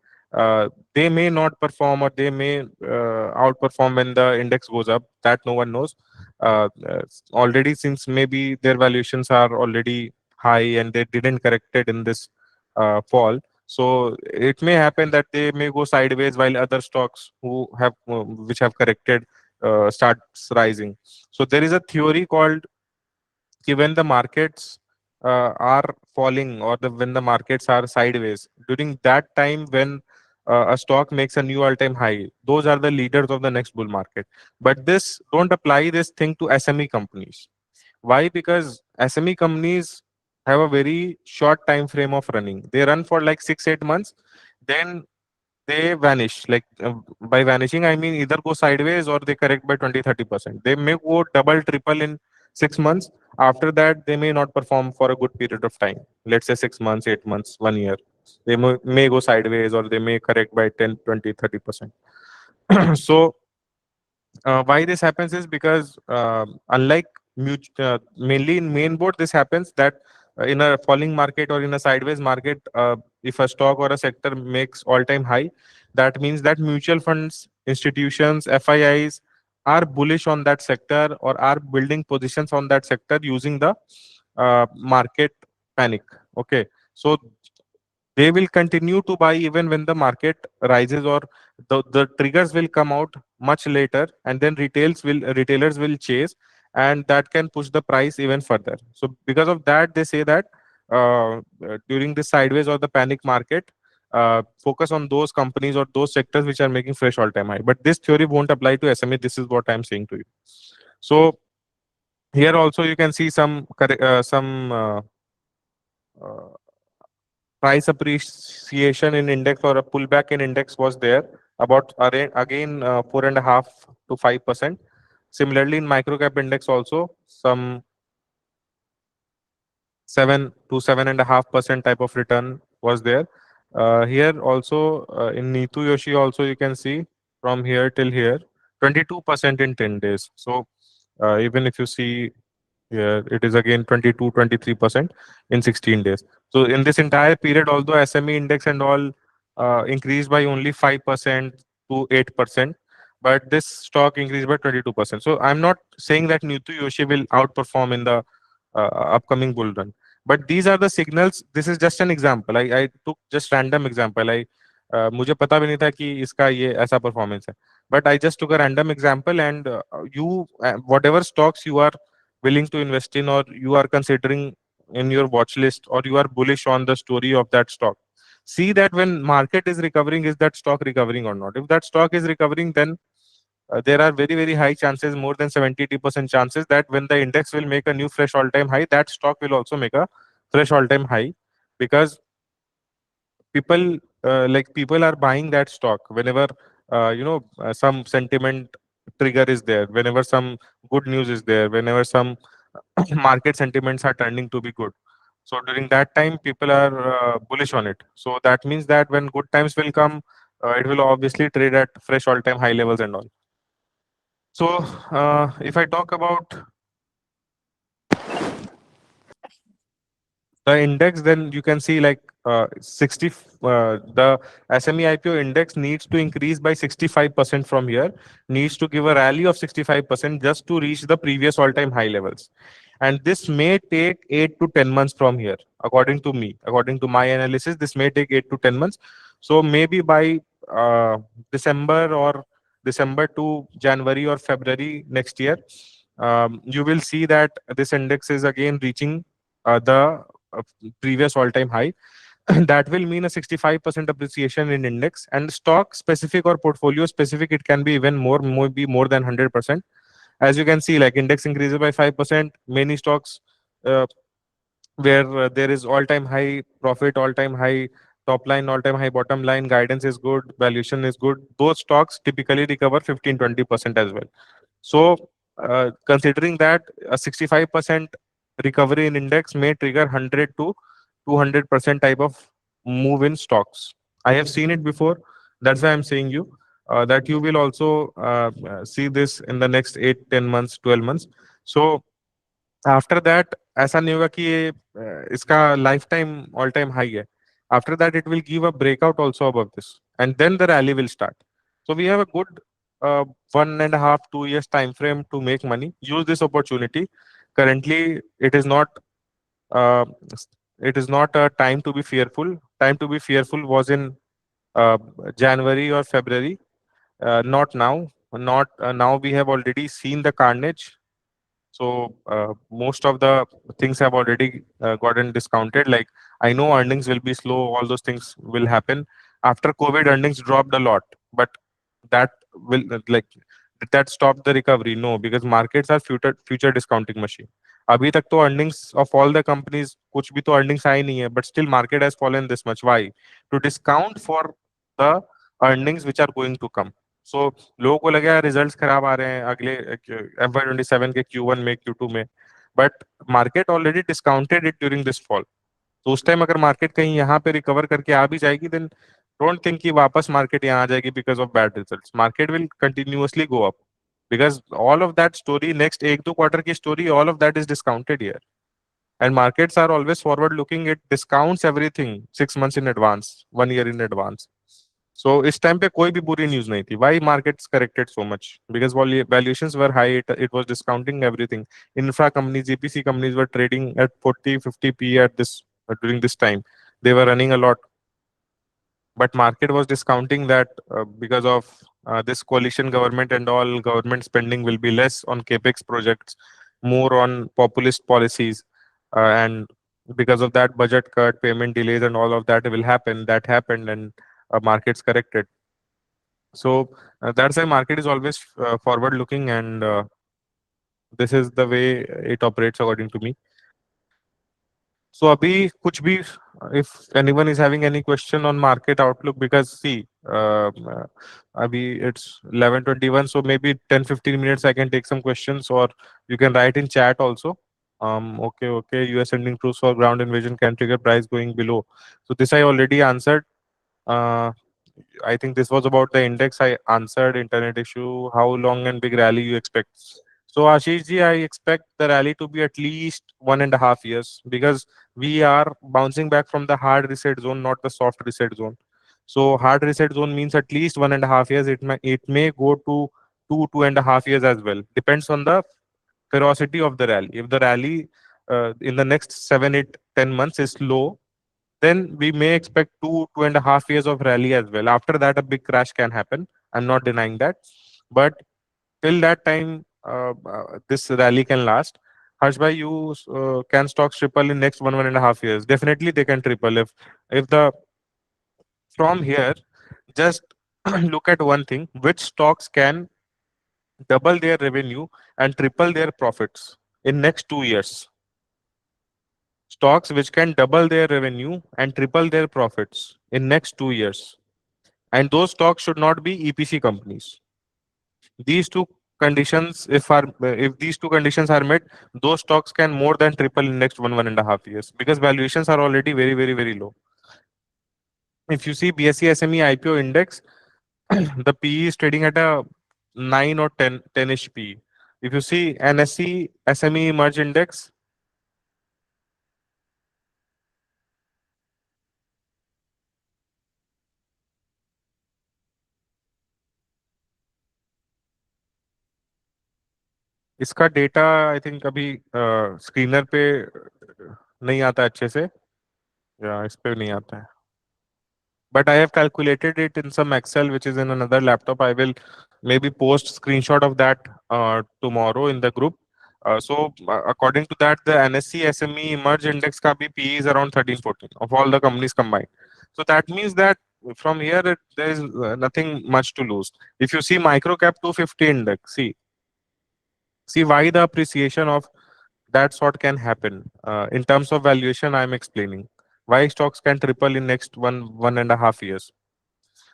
They may not perform, or they may outperform when the index goes up. That no one knows. Already, since maybe their valuations are already high and they didn't correct it in this fall. So it may happen that they may go sideways while other stocks who have which have corrected starts rising. So there is a theory called when the markets are falling, or when the markets are sideways, during that time when a stock makes a new all-time high, those are the leaders of the next bull market. But this don't apply this thing to SME companies. Why? Because SME companies have a very short time frame of running. They run for like 6-8 months, then they vanish. Like by vanishing, I mean either go sideways or they correct by 20-30%. They may go double, triple in 6 months. After that, they may not perform for a good period of time. Let's say 6 months, 8 months, 1 year. They may go sideways, or they may correct by 10, 20, 30%. So why this happens is because unlike mainly in main board, this happens that in a falling market or in a sideways market, if a stock or a sector makes all-time high, that means that mutual funds, institutions, FIIs are bullish on that sector, or are building positions on that sector using the market panic. Okay, so they will continue to buy even when the market rises, or the triggers will come out much later, and then retailers will chase, and that can push the price even further. So because of that, they say that during the sideways or the panic market, focus on those companies or those sectors which are making fresh all time high. But this theory won't apply to SME. This is what I'm saying to you. So Here also you can see some uh, price appreciation in index or a pullback in index was there about again 4.5 to 5%. Similarly, in microcap index also some 7 to 7.5% type of return was there. Here also in Nitu Yoshi also you can see from here till here 22% in 10 days. So even if you see here, it is again 22 to 23% in 16 days. So in this entire period, although SME index and all increased by only 5% to 8%, but this stock increased by 22%. So I'm not saying that Nitu Yoshi will outperform in the upcoming bull run. But these are the signals. This is just an example. I took just random example. मुझे पता भी नहीं था कि इसका ये ऐसा performance है. But I just took a random example, and whatever stocks you are willing to invest in, or you are considering in your watch list, or you are bullish on the story of that stock, see that when market is recovering, is that stock recovering or not? If that stock is recovering, then there are very very high chances, more than 70% chances, that when the index will make a new fresh all time high, that stock will also make a fresh all time high, because people are buying that stock whenever some sentiment trigger is there, whenever some good news is there, whenever some market sentiments are turning to be good. So during that time people are bullish on it. So that means that when good times will come, it will obviously trade at fresh all time high levels and all. So if I talk about the index, then you can see like 60 the SME IPO index needs to increase by 65% from here, needs to give a rally of 65% just to reach the previous all time high levels. And this may take 8 to 10 months from here, according to me, according to my analysis. This may take 8 to 10 months. So maybe by uh, december or December to January or February next year, you will see that this index is again reaching the uh, previous all-time high. That will mean a 65% appreciation in index, and stock specific or portfolio specific, it can be even more than 100%. As you can see, like index increases by 5%, many stocks uh, where there is all-time high profit, all-time high top line, all-time high bottom line, guidance is good, valuation is good, those stocks typically recover 15-20% as well. So, considering that a 65% recovery in index may trigger 100 to 200% type of move in stocks. I have seen it before. That's why I'm saying you that you will also see this in the next 8, 10 months, 12 months. So after that, ऐसा नहीं होगा कि ये इसका life time all time high है. After that, it will give a breakout also above this, and then the rally will start. So we have a good 1.5, 2 years time frame to make money. Use this opportunity. Currently, uh, it is not a time to be fearful. Time to be fearful was in uh, January or February. Not now. Not now. We have already seen the carnage. So most of the things have already gotten discounted. Like, I know earnings will be slow. All those things will happen. After COVID, earnings dropped a lot, but that will did that stop the recovery? No, because markets are future discounting machine. अभी तक तो earnings of all the companies, कुछ भी तो earnings आए नहीं है, but still market has fallen this much. Why? To discount for the earnings which are going to come. So लोगों को लगा रिजल्ट्स खराब आ रहे हैं अगले FY 2027 के Q1 में, Q2 में, but market already discounted it during this fall. तो उस टाइम अगर मार्केट कहीं यहाँ पे रिकवर करके आ भी जाएगी, देन डोंट थिंक कि वापस मार्केट यहाँ आ जाएगी because of bad results. Market will continuously go up because all of that story, next 1-2 quarter की story, all of that is discounted here. And markets are always forward looking. It discounts everything 6 months in advance, 1 year in advance. So इस time पे कोई भी बुरी news नहीं थी. Why markets corrected so much? Because valuations were high. It was discounting everything. Infra companies, EPC companies were trading at 40-50 p at this during this time. They were running a lot, but market was discounting that because of this coalition government and all, government spending will be less on capex projects, more on populist policies, and because of that, budget cut, payment delays, and all of that will happen. That happened, and markets corrected. So that's why market is always forward looking, and This is the way it operates according to me. So abhi kuch bhi, if anyone is having any question on market outlook, because see, abhi it's 11:21, so maybe 10-15 minutes I can take some questions, or you can write in chat also. Okay. US ending truths for ground invasion can trigger price going below. So this I already answered. Uh, I think this was about the index. I answered internet issue. How long and big rally you expect? So Ashish ji, I expect the rally to be at least 1.5 years, because we are bouncing back from the hard reset zone, not the soft reset zone. So hard reset zone means at least 1.5 years. It may go to 2.5 years as well. Depends on the ferocity of the rally. If the rally in the next 7, 8, 10 months is low, then we may expect 2.5 years of rally as well. After that, a big crash can happen. I'm not denying that, but till that time, this rally can last. Harshbhai, you can stocks triple in next 1.5 years? Definitely, they can triple if the from here. Just look at one thing: which stocks can double their revenue and triple their profits in next 2 years? Stocks which can double their revenue and triple their profits in next 2 years, and those stocks should not be EPC companies. These two conditions, if these two conditions are met, those stocks can more than triple in next 1.5 years, because valuations are already very, very, very low. If you see BSE SME IPO index, the PE is trading at a 9 or 10-ish PE. If you see NSE SME merge index, इसका data I think अभी screener पे नहीं आता अच्छे से, या इस पे नहीं आता है. But I have calculated it in some Excel, which is in another laptop. I will maybe post screenshot of that tomorrow in the group. According to that, the NSE SME Emerge Index ka bhi PE is around 13-14 of all the companies combined. So that means that from here there is nothing much to lose. If you see microcap 250 index, see why the appreciation of that sort can happen. In terms of valuation, I am explaining why stocks can triple in next 1.5 years.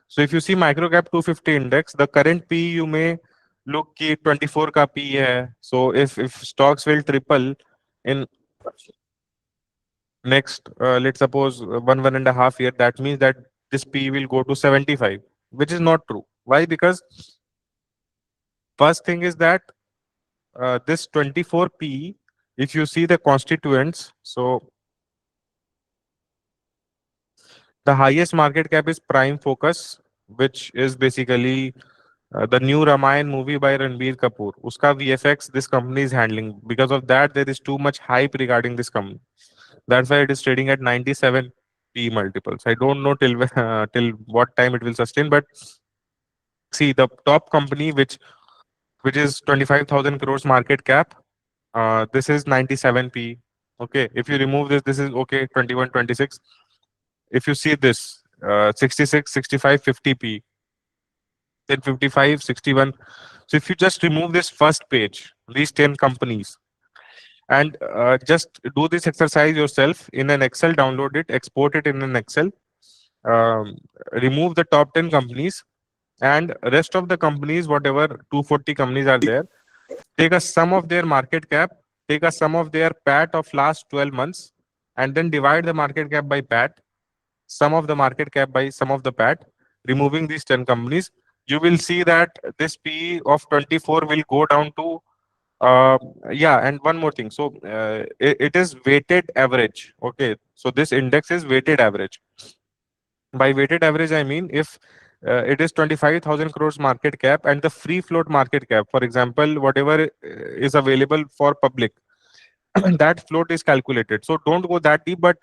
So if you see microcap 250 index, the current P you may look कि 24 का P है. So if stocks will triple in next let's suppose 1.5 year, that means that this P will go to 75, which is not true. Why? Because first thing is that this 24 P, if you see the constituents, so the highest market cap is Prime Focus, which is basically the new Ramayan movie by Ranbir Kapoor. Uska VFX, this company is handling. Because of that, there is too much hype regarding this company. That's why it is trading at 97 P multiples. I don't know till till what time it will sustain, but see the top company, which is 25,000 crores market cap. This is 97 P. Okay, if you remove this, this is okay 21, 26. If you see this 66, 65, 50 P, then 55, 61. So if you just remove this first page, these 10 companies, and just do this exercise yourself in an Excel, download it, export it in an Excel, um, remove the top 10 companies, and rest of the companies, whatever 240 companies are there, take a sum of their market cap, take a sum of their PAT of last 12 months, and then divide the market cap by PAT, sum of the market cap by sum of the PAT, removing these 10 companies, you will see that this PE of 24 will go down to uh, yeah. And one more thing, so it is weighted average. Okay, so this index is weighted average. By weighted average, I mean if it is 25,000 crores market cap and the free float market cap, for example, whatever is available for public, that float is calculated. So don't go that deep, but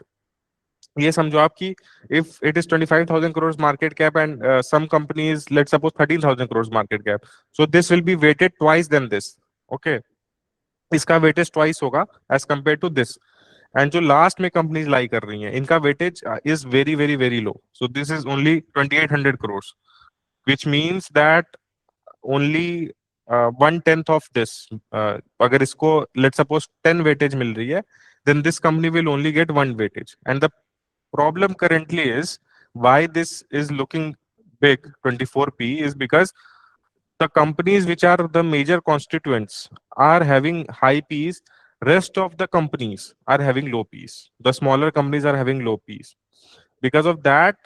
ये समझो आप कि if it is 25,000 crores market cap and some companies, let's suppose 13,000 crores market cap, so this will be weighted twice than this. Okay, इसका weightage twice होगा as compare to this. And जो last में companies lie कर रही हैं, इनका weightage is very very very low. So this is only 2800 crores, which means that only 1/10 of this. अगर इसको let's suppose 10 weightage मिल रही है, then this company will only get 1 weightage. And the problem currently is why this is looking big, 24p, is because the companies which are the major constituents are having high Ps. Rest of the companies are having low Ps. The smaller companies are having low Ps. Because of that,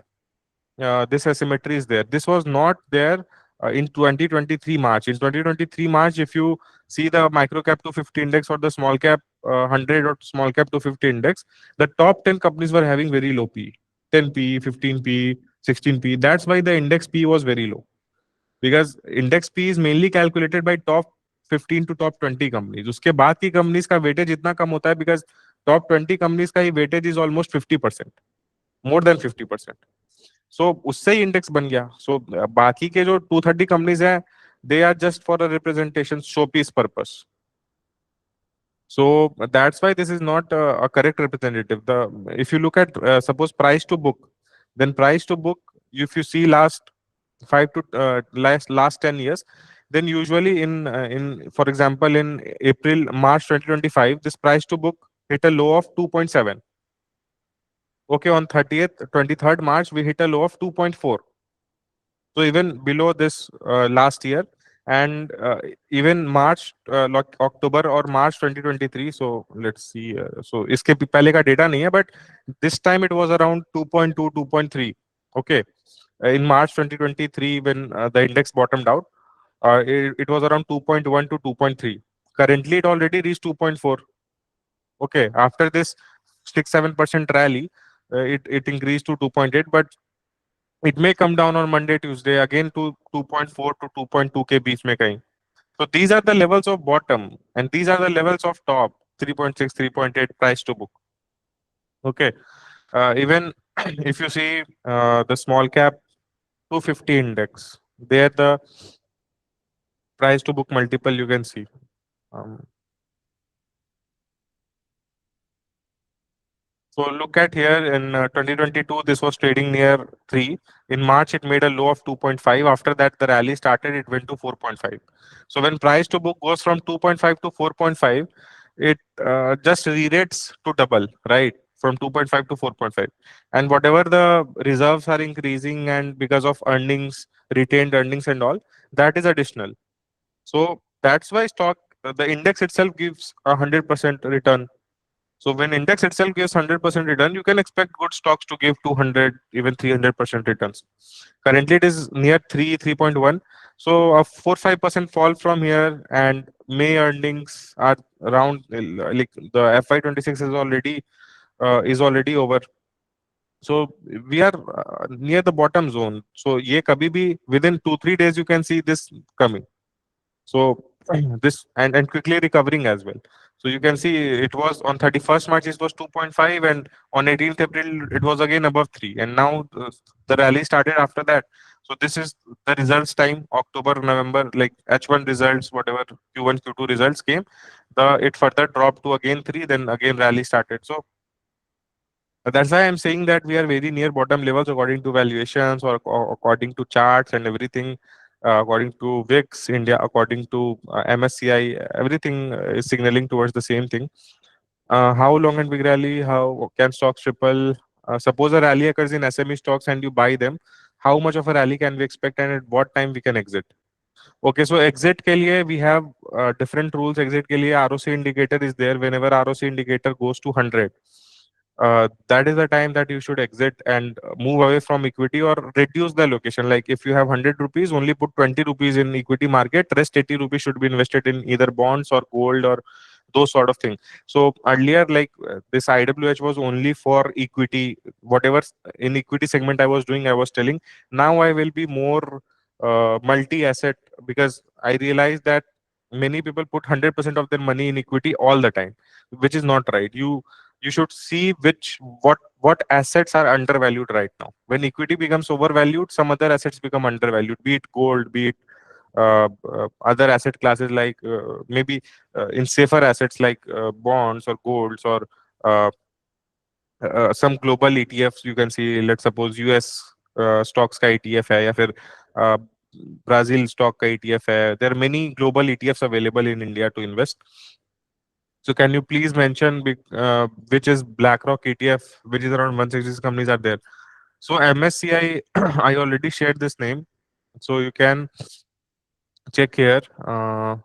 this asymmetry is there. This was not there in 2023 March. In 2023 March, if you see the micro cap 250 index or the small cap 100 or small cap 250 index, the top 10 companies were having very low P, 10p, 15p, 16p. That's why the index P was very low, because index P is mainly calculated by top 15 to top 20 companies. उसके बाद की companies का weightage इतना कम होता है because top 20 companies का ही weightage is almost 50%, more than 50%. So उससे ही index बन गया. So बाकी के जो 230 कंपनीज हैं, they are just for a representation showpiece purpose. So that's why this is not a correct representative. The if you look at suppose price to book, then price to book, if you see last 10 years, then usually in for example in April March 2025, this price to book hit a low of 2.7. Okay, on 30th 23rd March we hit a low of 2.4. So even below this last year, and even March, like October or March 2023. So let's see. So इसके पहले का data नहीं है, but this time it was around 2.2, 2.3. Okay, in March 2023 when the index bottomed out, it was around 2.1 to 2.3. Currently, it already reached 2.4. Okay, after this 6-7% rally, it increased to 2.8, but it may come down on Monday, Tuesday again to 2.4 to 2.2 के बीच में कहीं. So these are the levels of bottom, and these are the levels of top 3.6, 3.8 price to book. Okay, even if you see the small cap 250 index, there the price to book multiple you can see. Um, So look at here in 2022, this was trading near 3. In March, it made a low of 2.5. After that, the rally started, it went to 4.5. So when price to book goes from 2.5 to 4.5, it just re-rates to double, right? From 2.5 to 4.5. And whatever the reserves are increasing and because of earnings, retained earnings and all, that is additional. So that's why the index itself gives 100% return. So when index itself gives 100% return, you can expect good stocks to give 200, even 300% returns. Currently, it is near 3.1. So a 4-5% fall from here, and May earnings are around like the FI26 is already over. So we are near the bottom zone. So ye kabhi bhi within 2-3 days you can see this coming. So this and quickly recovering as well. So you can see it was on 31st March it was 2.5, and on 18th April it was again above 3, and now the rally started after that. So this is the results time, October, November, like H1 results, whatever Q1, Q2 results came. It further dropped to again 3, then again rally started. So that's why I'm saying that we are very near bottom levels according to valuations, or according to charts and everything. According to VIX India, according to MSCI, everything is signaling towards the same thing. How long and big rally? How can stocks triple? Suppose a rally occurs in SME stocks and you buy them. How much of a rally can we expect, and at what time we can exit? Okay, so exit के लिए we have different rules. Exit के लिए ROC indicator is there. Whenever ROC indicator goes to 100, that is the time that you should exit and move away from equity or reduce the allocation. Like if you have 100 rupees, only put 20 rupees in equity market. Rest 80 rupees should be invested in either bonds or gold or those sort of thing. So earlier, like this IWH was only for equity. Whatever in equity segment I was doing, I was telling. Now I will be more multi-asset, because I realized that many people put 100% of their money in equity all the time, which is not right. You should see what assets are undervalued right now. When equity becomes overvalued, some other assets become undervalued, be it gold, be it other asset classes, like maybe in safer assets like bonds or golds, or uh, some global ETFs. You can see, let's suppose US stocks का ETF है, या फिर Brazil stock का ETF है. There are many global ETFs available in India to invest. So can you please mention which is BlackRock ETF, which is around 160 companies are there. So MSCI, I already shared this name. So you can check here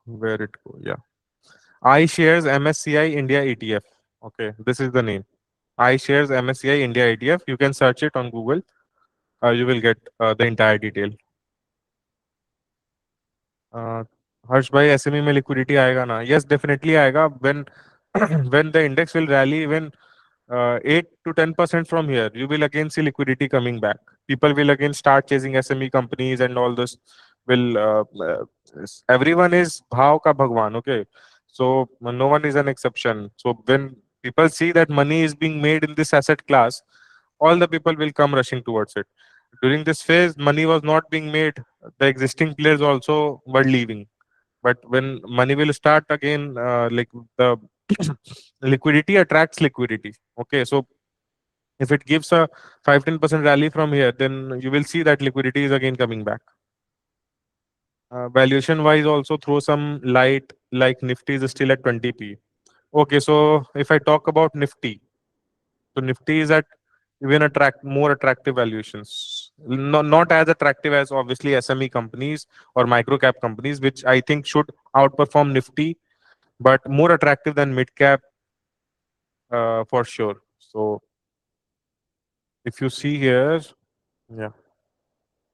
where it go. Yeah, iShares MSCI India ETF. Okay, this is the name. iShares MSCI India ETF. You can search it on Google. You will get the entire detail. Uh, हर्ष भाई SME में liquidity आएगा ना? Yes definitely आएगा when when the index will rally even 8 to 10% from here, you will again see liquidity coming back. People will again start chasing SME companies and all this will everyone is bhav ka bhagwan. Okay, so no one is an exception. So when people see that money is being made in this asset class, all the people will come rushing towards it. During this phase money was not being made, the existing players also were leaving. But when money will start again, like the liquidity attracts liquidity. Okay, so if it gives a 5-10% rally from here, then you will see that liquidity is again coming back. Valuation wise also throw some light, like Nifty is still at 20p. Okay, so if I talk about Nifty, so Nifty is at even more attractive valuations. Not as attractive as obviously SME companies or micro cap companies, which I think should outperform Nifty, but more attractive than mid cap for sure. So if you see here, yeah,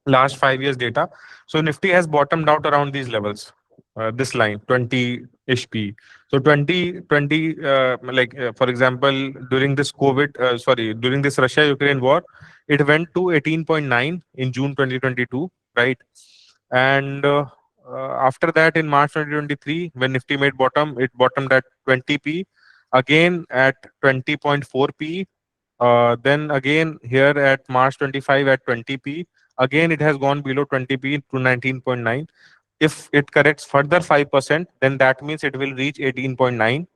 last 5 years data. So Nifty has bottomed out around these levels, this line 20-ish P. So 2020, for example, during this during this Russia-Ukraine war, it went to 18.9 in June 2022, right? And after that, in March 2023, when Nifty made bottom, it bottomed at 20p, again at 20.4p, then again here at March 25 at 20p. Again, it has gone below 20p to 19.9. If it corrects further 5%, then that means it will reach 18.9.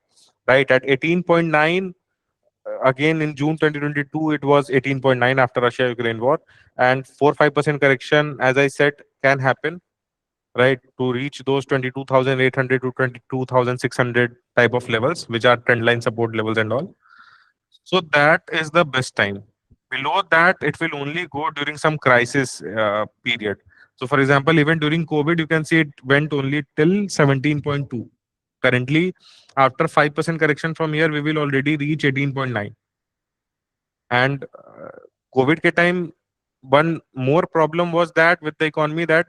Right at 18.9, again in June 2022, it was 18.9 after Russia-Ukraine war. And 4-5% correction, as I said, can happen, right, to reach those 22,800 to 22,600 type of levels, which are trend line support levels and all. So that is the best time. Below that, it will only go during some crisis period. So, for example, even during COVID, you can see it went only till 17.2. Currently, after 5% correction from here, we will already reach 18.9. And COVID ke time, one more problem was that with the economy that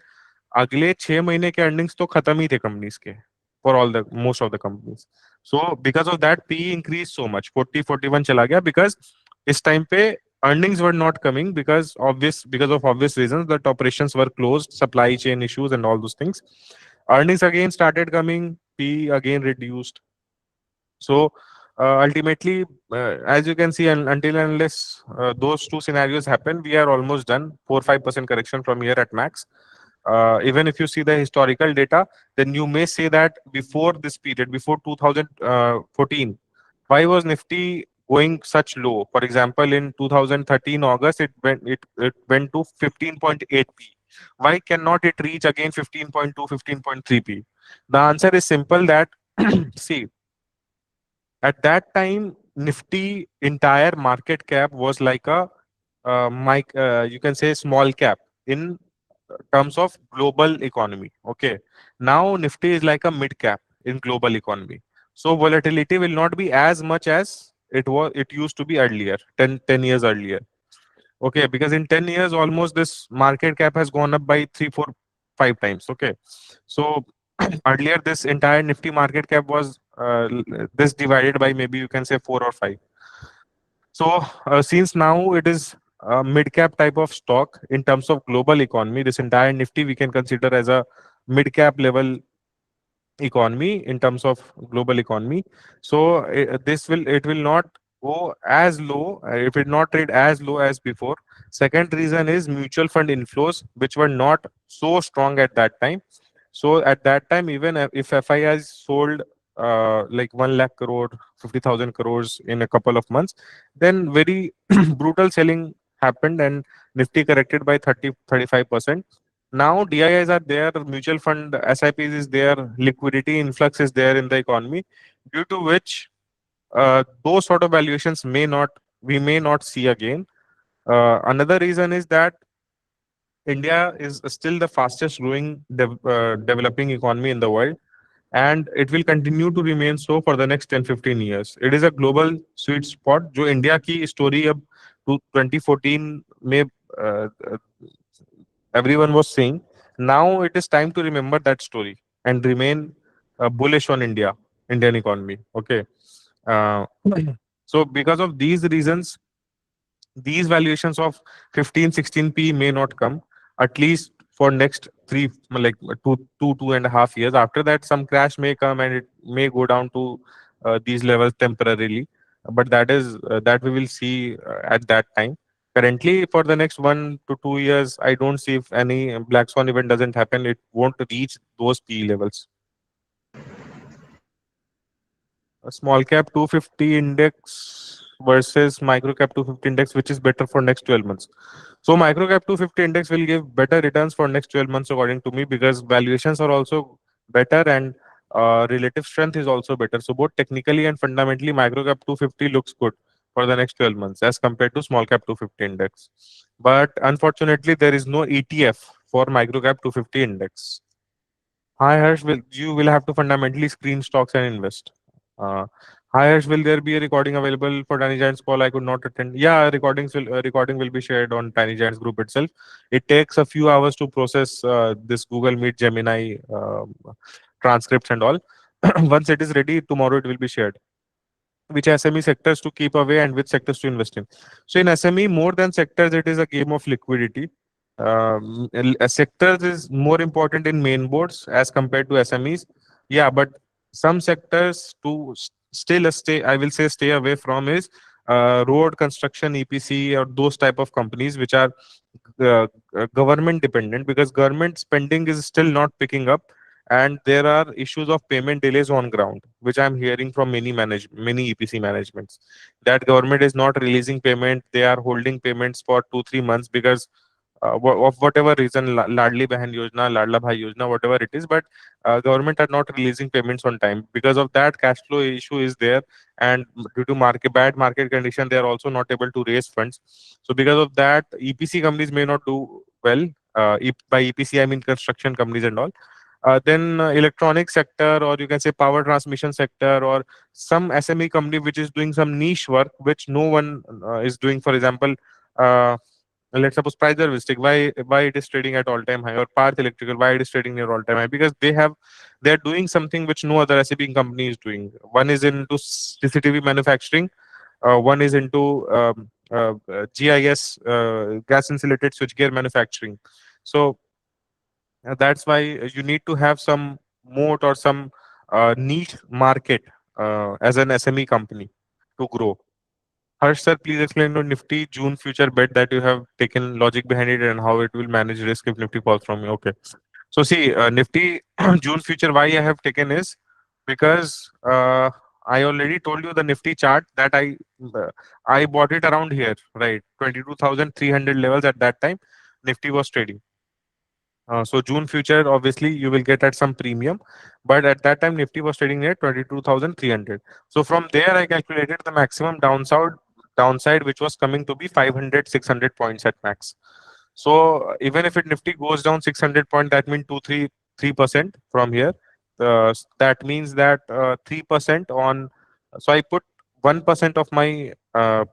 अगले 6 महीने के earnings तो खत्म ही थे companies के for all the most of the companies. So because of that, PE increased so much, 40-41 चला गया because इस time पे earnings were not coming because of obvious reasons that operations were closed, supply chain issues and all those things. Earnings again started coming, PE again reduced. So ultimately, as you can see, until and unless those two scenarios happen, we are almost done. 4-5% correction from here at max. Even if you see the historical data, then you may say that before this period, before 2014, why was Nifty going such low? For example, in 2013 August, it went to 15.8p. Why cannot it reach again 15.2, 15.3p? The answer is simple that see, at that time, Nifty entire market cap was like a you can say small cap in terms of global economy. Okay. Now Nifty is like a mid cap in global economy. So volatility will not be as much as it used to be earlier, 10 years earlier. Okay, because in 10 years, almost this market cap has gone up by 3, 4, 5 times. Okay. So earlier this entire Nifty market cap was this divided by maybe you can say 4 or 5. So since now it is a mid cap type of stock in terms of global economy, this entire Nifty we can consider as a mid cap level economy in terms of global economy. So it will not go as low, it will not trade as low as before. Second reason is mutual fund inflows, which were not so strong at that time. So at that time, even if FIIs sold like 1 lakh crore, 50,000 crores in a couple of months, then very brutal selling happened and Nifty corrected by 30-35%. Now DIIs are there, mutual fund SIPs is there, liquidity influx is there in the economy, due to which those sort of valuations we may not see again. Another reason is that India is still the fastest growing developing economy in the world, and it will continue to remain so for the next 10-15 years. It is a global sweet spot. जो India की story अब 2014 में everyone was saying, now it is time to remember that story and remain bullish on Indian economy. Okay. Uh, so because of these reasons, these valuations of 15-16p may not come, at least for next three, like 2.5 years. After that, some crash may come and it may go down to these levels temporarily, but that we will see at that time. Currently, for the next 1 to 2 years, I don't see, if any black swan event doesn't happen, it won't reach those p levels. A small cap 250 index versus micro cap 250 index, which is better for next 12 months? So micro cap 250 index will give better returns for next 12 months according to me, because valuations are also better, and relative strength is also better. So both technically and fundamentally, micro cap 250 looks good for the next 12 months as compared to small cap 250 index. But unfortunately, there is no ETF for micro cap 250 index. Hi Harsh, you will have to fundamentally screen stocks and invest. Uh, Hi Harsh, will there be a recording available for Tiny Giants call? I could not attend. Yeah, recording will be shared on Tiny Giants group itself. It takes a few hours to process this Google Meet, Gemini transcripts and all. Once it is ready, tomorrow it will be shared. Which SME sectors to keep away and which sectors to invest in? So in SME, more than sectors, it is a game of liquidity. Sectors is more important in main boards as compared to SMEs. Yeah, but some sectors to still stay, I will say, stay away from is road construction, EPC, or those type of companies which are government dependent, because government spending is still not picking up, and there are issues of payment delays on ground, which I'm hearing from many EPC managements, that government is not releasing payment. They are holding payments for 2-3 months because of whatever reason, Ladli Bahan Yojana, Ladla Bhai Yojana, whatever it is, but government are not releasing payments on time. Because of that, cash flow issue is there, and due to bad market condition, they are also not able to raise funds. So because of that, EPC companies may not do well. By EPC, I mean construction companies and all. Then electronic sector, or you can say power transmission sector, or some SME company which is doing some niche work which no one is doing. For example, uh, let's suppose price stick, why it is trading at all time high, or Parth Electrical, why it is trading near all time high, because they're doing something which no other SAP company is doing. One is into CCTV manufacturing, one is into GIS, gas insulated switchgear manufacturing. So that's why you need to have some moat or some niche market as an SME company to grow. Harsh sir, please explain your Nifty June future bet that you have taken, logic behind it, and how it will manage risk if Nifty falls from you. Okay. So see, Nifty June future, why I have taken is because I already told you the Nifty chart that uh, I bought it around here, right? 22,300 levels at that time. Nifty was trading. So June future, obviously, you will get at some premium, but at that time Nifty was trading at 22,300. So from there, I calculated the maximum downside, which was coming to be 500, 600 points at max. So even if it Nifty goes down 600 point, that means 3% from here. That means that 3% on. So I put 1% of my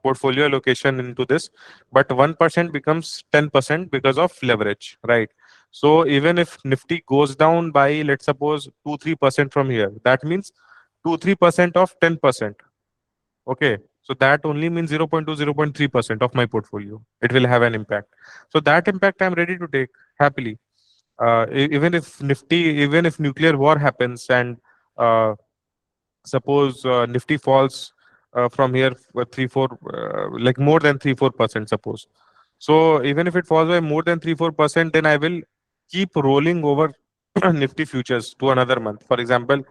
portfolio allocation into this, but 1% becomes 10% because of leverage, right? So even if Nifty goes down by, let's suppose, 2-3% from here, that means 2-3% of 10%. Okay. So that only means 0.2, 0.3% of my portfolio. It will have an impact. So that impact I'm ready to take happily. Even if even if nuclear war happens, and uh, suppose Nifty falls from here for 3-4, like more than 3-4%, suppose. So even if it falls by more than 3-4%, then I will keep rolling over Nifty futures to another month. For example,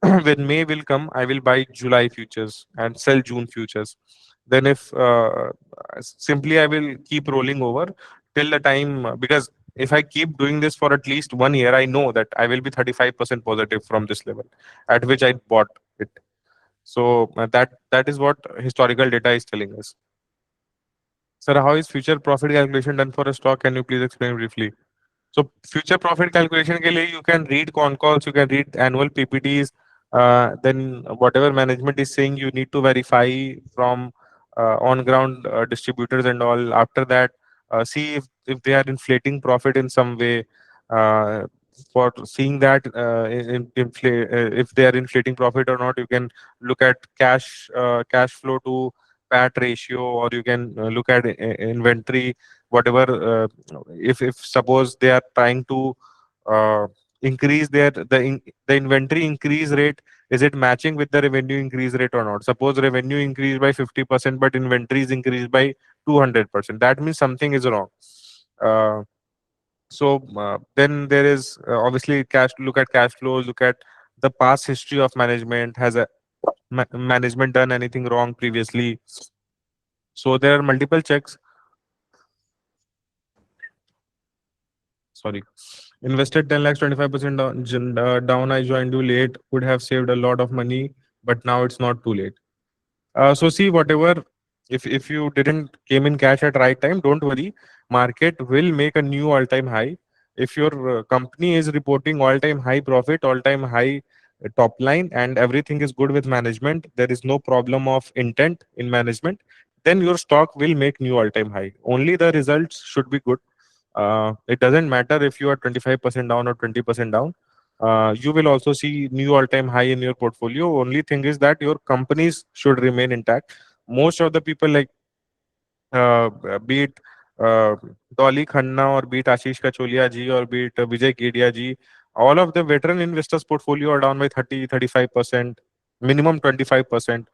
when May will come, I will buy July futures and sell June futures. Then if simply I will keep rolling over till the time, because if I keep doing this for at least 1 year, I know that I will be 35% positive from this level at which I bought it. So that is what historical data is telling us. Sir, how is future profit calculation done for a stock? Can you please explain briefly? So future profit calculation के लिए you can read con calls, you can read annual PPTs. Then whatever management is saying, you need to verify from on ground distributors and all. After that, see if they are inflating profit in some way. Uh, for seeing that if they are inflating profit or not, you can look at cash flow to PAT ratio, or you can look at inventory, whatever. If suppose they are trying to uh, increase the inventory increase rate, is it matching with the revenue increase rate or not? Suppose revenue increased by 50% but inventory is increased by 200%, that means something is wrong. Then there is obviously cash. Look at cash flows, look at the past history of management. Has a management done anything wrong previously? So there are multiple checks. Sorry. Invested 10 lakhs, 25% down, down. I joined you late. Could have saved a lot of money, but now it's not too late. So see, whatever, if you didn't came in cash at right time, don't worry. Market will make a new all-time high. If your company is reporting all-time high profit, all-time high top line, and everything is good with management, there is no problem of intent in management, then your stock will make new all-time high. Only the results should be good. It doesn't matter if you are 25% down or 20% down. You will also see new all-time high in your portfolio. Only thing is that your companies should remain intact. Most of the people, like be it uh, Dolly Khanna, or be it Ashish Kacholia ji, or be it Vijay Kedia ji, all of the veteran investors portfolio are down by 30-35%, minimum 25%.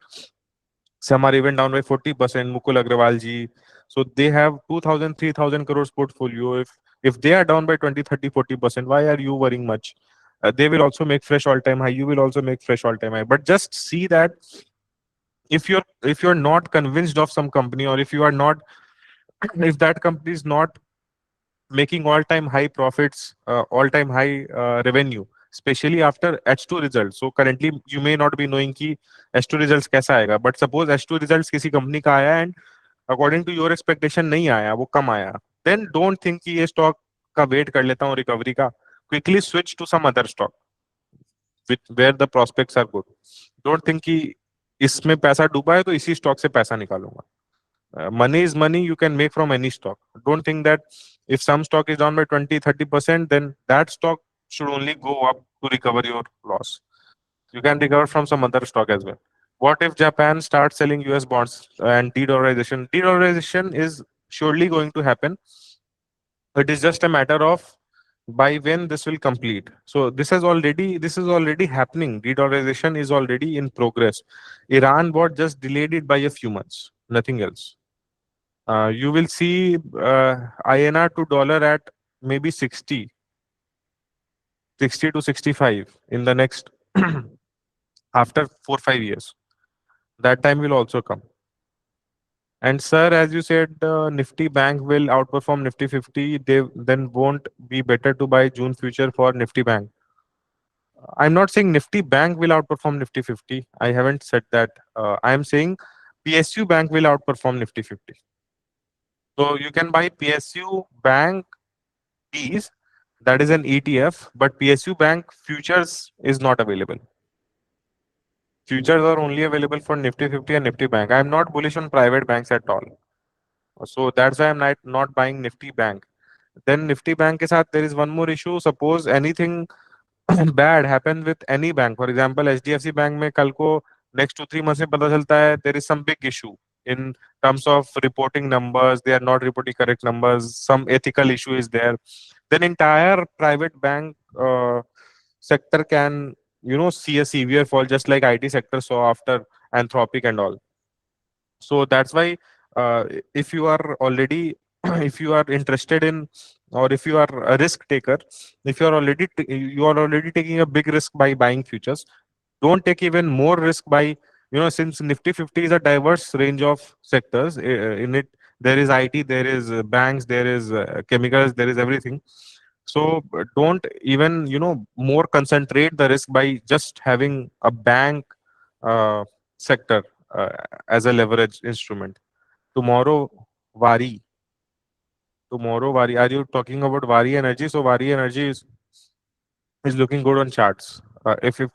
Some are even down by 40%. Mukul Agrawal ji. So they have 2,000, 3,000 crores portfolio. If they are down by 20, 30, 40%, why are you worrying much? They will also make fresh all-time high. You will also make fresh all-time high. But just see that if you're not convinced of some company, or if you are not, if that company is not making all-time high profits, all-time high revenue, especially after H2 results. So currently you may not be knowing कि H2 results कैसा आएगा, but suppose H2 results किसी company का आया and according to your expectation नहीं आया, वो कम आया, then don't think कि ये stock का wait कर लेता हूँ recovery का. Quickly switch to some other stock with where the prospects are good. Don't think कि इसमें पैसा डूबा है तो इसी stock से पैसा निकालूंगा. Money is money, you can make from any stock. Don't think that if some stock is down by 20-30%, then that stock should only go up to recover your loss. You can recover from some other stock as well. What if Japan starts selling US bonds and de-dollarization? De-dollarization is surely going to happen. It is just a matter of by when this will complete. So this is already happening. De-dollarization is already in progress. Iran bought just delayed it by a few months, nothing else. You will see INR to dollar at maybe 60 to 65 in the next after 4-5 years. That time will also come. And sir, as you said, Nifty Bank will outperform Nifty 50. They then won't be better to buy June future for Nifty Bank. I'm not saying Nifty Bank will outperform Nifty 50. I haven't said that. I am saying PSU Bank will outperform Nifty 50. So you can buy PSU Bank Ps, that is an ETF, but PSU Bank futures is not available. Futures are only available for Nifty 50 and Nifty Bank. I am not bullish on private banks at all. So that's why I'm not buying Nifty Bank. Then Nifty Bank के साथ there is one more issue. Suppose anything bad happen with any bank. For example, HDFC Bank में कल को next 2-3 months में पता चलता है there is some big issue in terms of reporting numbers. They are not reporting correct numbers. Some ethical issue is there. Then entire private bank sector can see a severe fall, just like IT sector saw after Anthropic and all. So that's why if you are already if you are interested in, or if you are a risk taker, if you are already taking a big risk by buying futures, don't take even more risk by since Nifty 50 is a diverse range of sectors in it. There is IT, there is banks, there is chemicals, there is everything. So don't even, more concentrate the risk by just having a bank uh, sector uh, as a leverage instrument. Tomorrow, Vari. Tomorrow, Vari. Are you talking about Vari Energy? So Vari Energy is looking good on charts. If it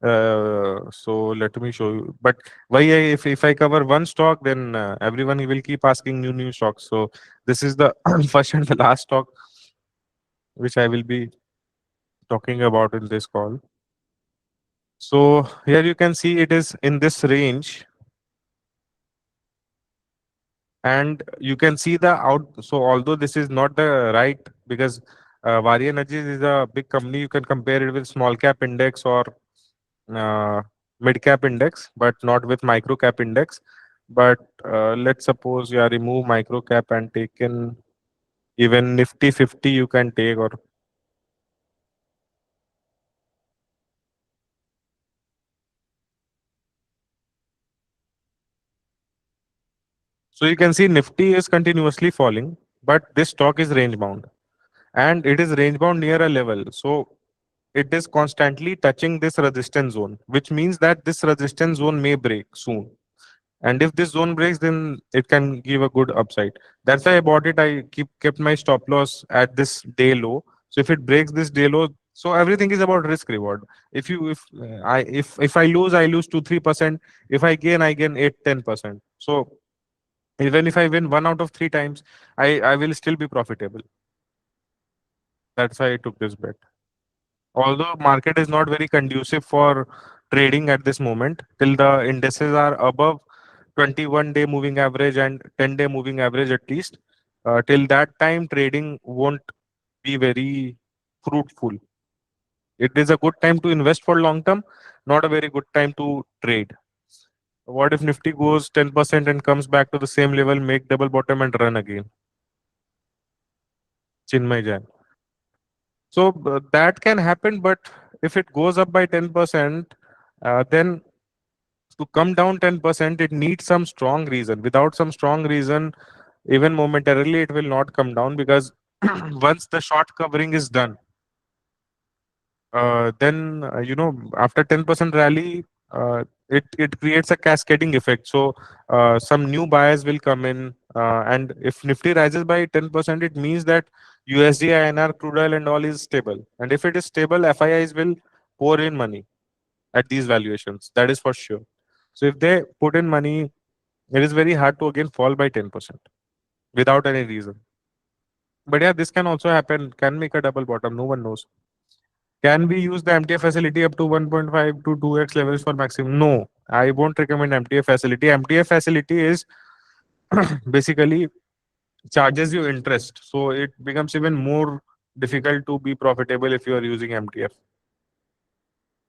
so let me show you. But why if I cover one stock, then everyone will keep asking new stocks. So this is the first and the last stock which I will be talking about in this call. So here you can see it is in this range, and you can see the out. So although this is not the right, because Vari Energies is a big company, you can compare it with small cap index or mid cap index, but not with micro cap index. But let's suppose you are remove micro cap and taken even Nifty 50 you can take. Or so you can see Nifty is continuously falling, but this stock is range bound, and it is range bound near a level. So it is constantly touching this resistance zone, which means that this resistance zone may break soon. And if this zone breaks, then it can give a good upside. That's why I bought it. I kept my stop loss at this day low. So if it breaks this day low, so everything is about risk reward. If I lose, I lose 2-3%. If I gain, I gain 8-10%. So even if I win one out of three times, I will still be profitable. That's why I took this bet. Although market is not very conducive for trading at this moment, till the indices are above 21-day moving average and 10-day moving average at least, till that time trading won't be very fruitful. It is a good time to invest for long term, not a very good time to trade. What if Nifty goes 10% and comes back to the same level, make double bottom and run again? Chinmay Jain. So that can happen, but if it goes up by 10%, then to come down 10%, it needs some strong reason. Without some strong reason, even momentarily, it will not come down, because once the short covering is done, then after 10% rally, it creates a cascading effect. So some new buyers will come in, and if Nifty rises by 10%, it means that USD, INR, crude oil, and all is stable. And if it is stable, FIIs will pour in money at these valuations. That is for sure. So if they put in money, it is very hard to again fall by 10% without any reason. But yeah, this can also happen, can make a double bottom. No one knows. Can we use the MTF facility up to 1.5 to 2x levels for maximum? No, I won't recommend MTF facility. MTF facility is basically charges you interest. So it becomes even more difficult to be profitable if you are using MTF.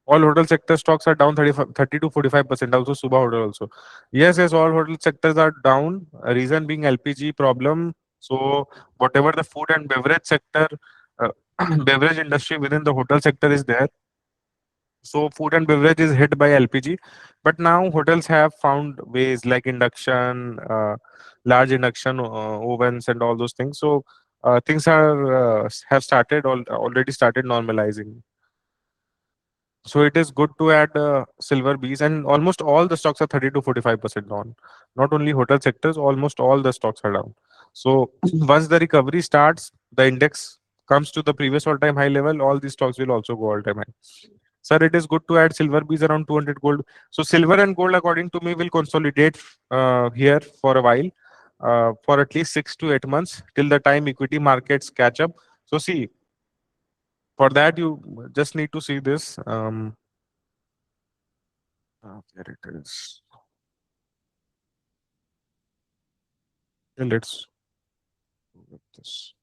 All hotel sector stocks are down 30 to 45%. Also, Subha Hotel also. Yes, all hotel sectors are down. Reason being LPG problem. So whatever the food and beverage sector, uh, beverage industry within the hotel sector is there. So food and beverage is hit by LPG, but now hotels have found ways like induction, large induction ovens, and all those things. So things are have already started normalizing. So it is good to add silver bees, and almost all the stocks are 30 to 45% down. Not only hotel sectors, almost all the stocks are down. So once the recovery starts, the index comes to the previous all-time high level, all these stocks will also go all-time high. Sir, it is good to add silver bees around 200 gold. So silver and gold, according to me, will consolidate here for a while, for at least 6 to 8 months, till the time equity markets catch up. So see, for that you just need to see this. There it is. Let's go with this.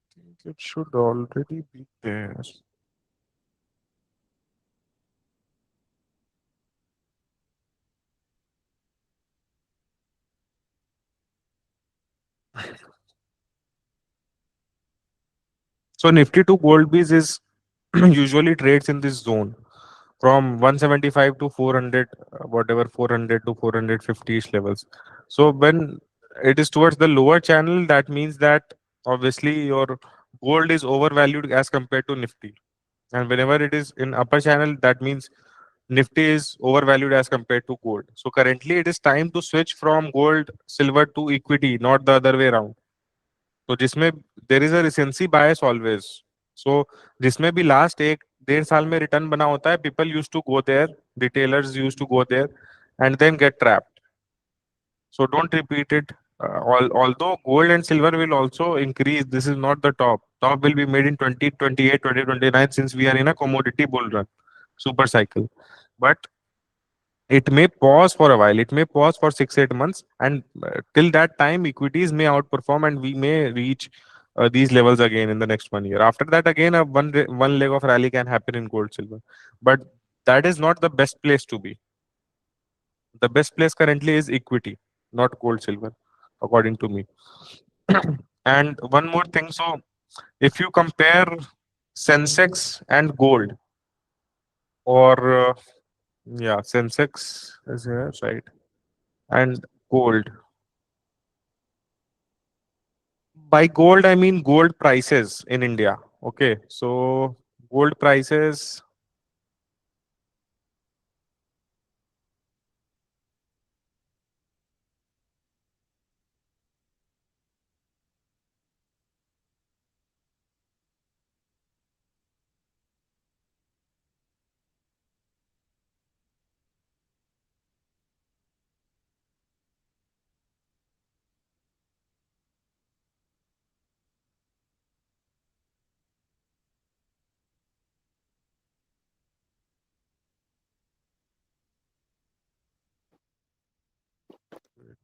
I think it should already be there. So Nifty to gold bees is usually trades in this zone from 175 to 400, whatever 400 to 450 ish levels. So when it is towards the lower channel, that means that obviously your gold is overvalued as compared to Nifty. And whenever it is in upper channel, that means Nifty is overvalued as compared to gold. So currently it is time to switch from gold, silver to equity, not the other way around. तो जिसमें there is a recency bias always. So जिसमें भी last एक डेढ़ साल में return बना होता है, people use to go there, retailers use to go there and then get trapped. So don't repeat it. Although gold and silver will also increase, this is not the top. Top will be made in 2028, 2029 since we are in a commodity bull run, super cycle. But it may pause for a while. It may pause for 6 8 months, and till that time, equities may outperform, and we may reach these levels again in the next 1 year. After that, again, one leg of rally can happen in gold silver, but that is not the best place to be. The best place currently is equity, not gold silver, according to me. And one more thing. So if you compare Sensex and gold, or yeah, Sensex is here, right, and gold. By gold, I mean gold prices in India. Okay, so gold prices.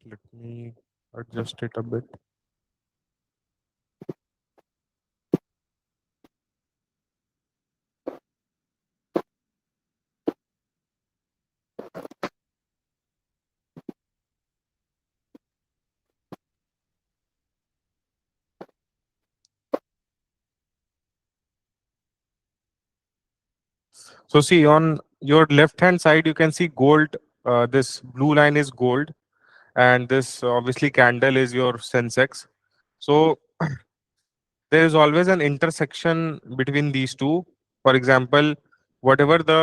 Let me adjust it a bit. So see, on your left hand side, you can see gold. This blue line is gold, and this obviously candle is your Sensex. So there is always an intersection between these two. For example, whatever the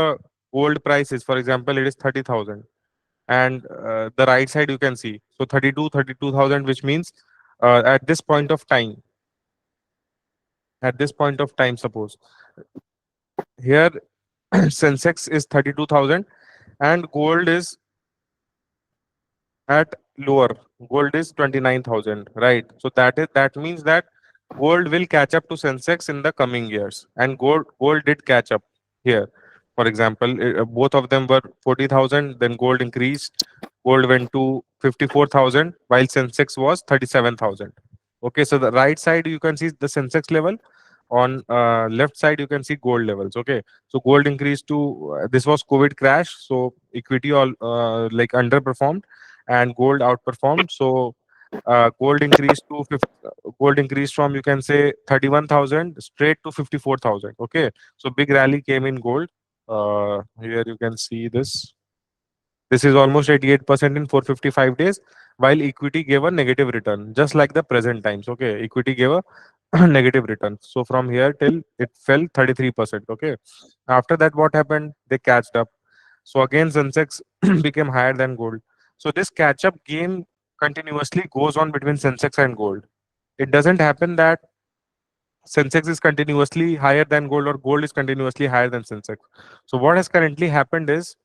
gold price is, for example, it is 30,000, and the right side you can see, so 32,000, which means at this point of time, suppose here Sensex is 32,000 and gold is at lower. Gold is 29,000, right? So that means that gold will catch up to Sensex in the coming years, and gold did catch up here. For example, both of them were 40,000, then gold increased. Gold went to 54,000 while Sensex was 37,000. Okay, so the right side you can see the Sensex level, on left side you can see gold levels. Okay, so gold increased to this was COVID crash, so equity all like underperformed and gold outperformed. So gold increased to gold increased from, you can say, 31,000 straight to 54,000. Okay, so big rally came in gold. Here you can see this is almost 88% in 455 days, while equity gave a negative return, just like the present times. Okay, equity gave a negative return. So from here till it fell 33%. Okay, after that, what happened? They catched up. So again, Sensex became higher than gold. So this catch up game continuously goes on between Sensex and gold. It doesn't happen that Sensex is continuously higher than gold or gold is continuously higher than Sensex. So what has currently happened is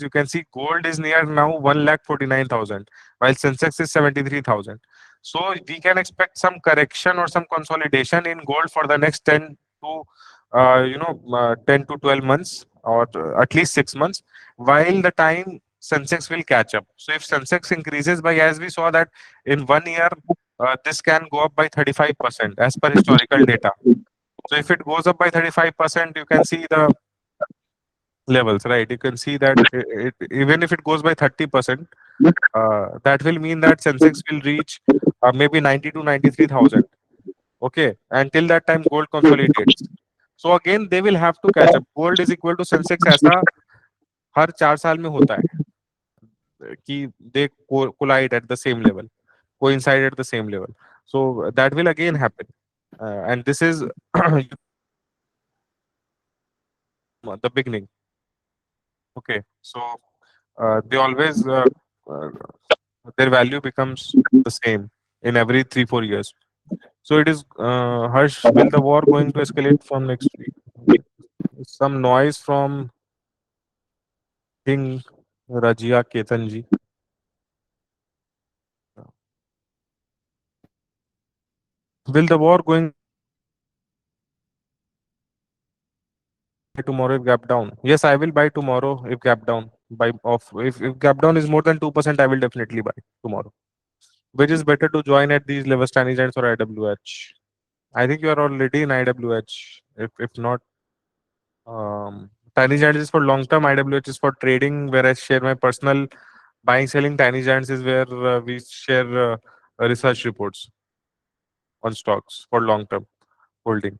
you can see gold is near now 1,49,000 while Sensex is 73,000. So we can expect some correction or some consolidation in gold for the next 10 to 10 to 12 months, or at least 6 months, while the time Sensex will catch up. So if Sensex increases by, as we saw that in 1 year, this can go up by 35% as per historical data. So if it goes up by 35%, you can see the levels, right? You can see that even if it goes by 30%, that will mean that Sensex will reach maybe 90 to 93,000. Okay, until that time gold consolidates. So again they will have to catch up. Gold is equal to Sensex, ऐसा हर 4 साल में होता है कि they collide at the same level, coincide at the same level. So that will again happen, and this is the beginning. Okay, so they always uh, their value becomes the same in every 3 4 years. So it is Harsh. Will the war going to escalate from next week? Some noise from King Rajia Ketanji. Will the war going buy tomorrow if gap down? Yes, I will buy tomorrow if gap down. Buy off if gap down is more than 2%, I will definitely buy tomorrow. Which is better to join at these levels, tiny giants or IWH? I think you are already in IWH. If not, tiny giants is for long term. IWH is for trading. Where I share my personal buying selling. Tiny giants is where we share research reports on stocks for long term holding.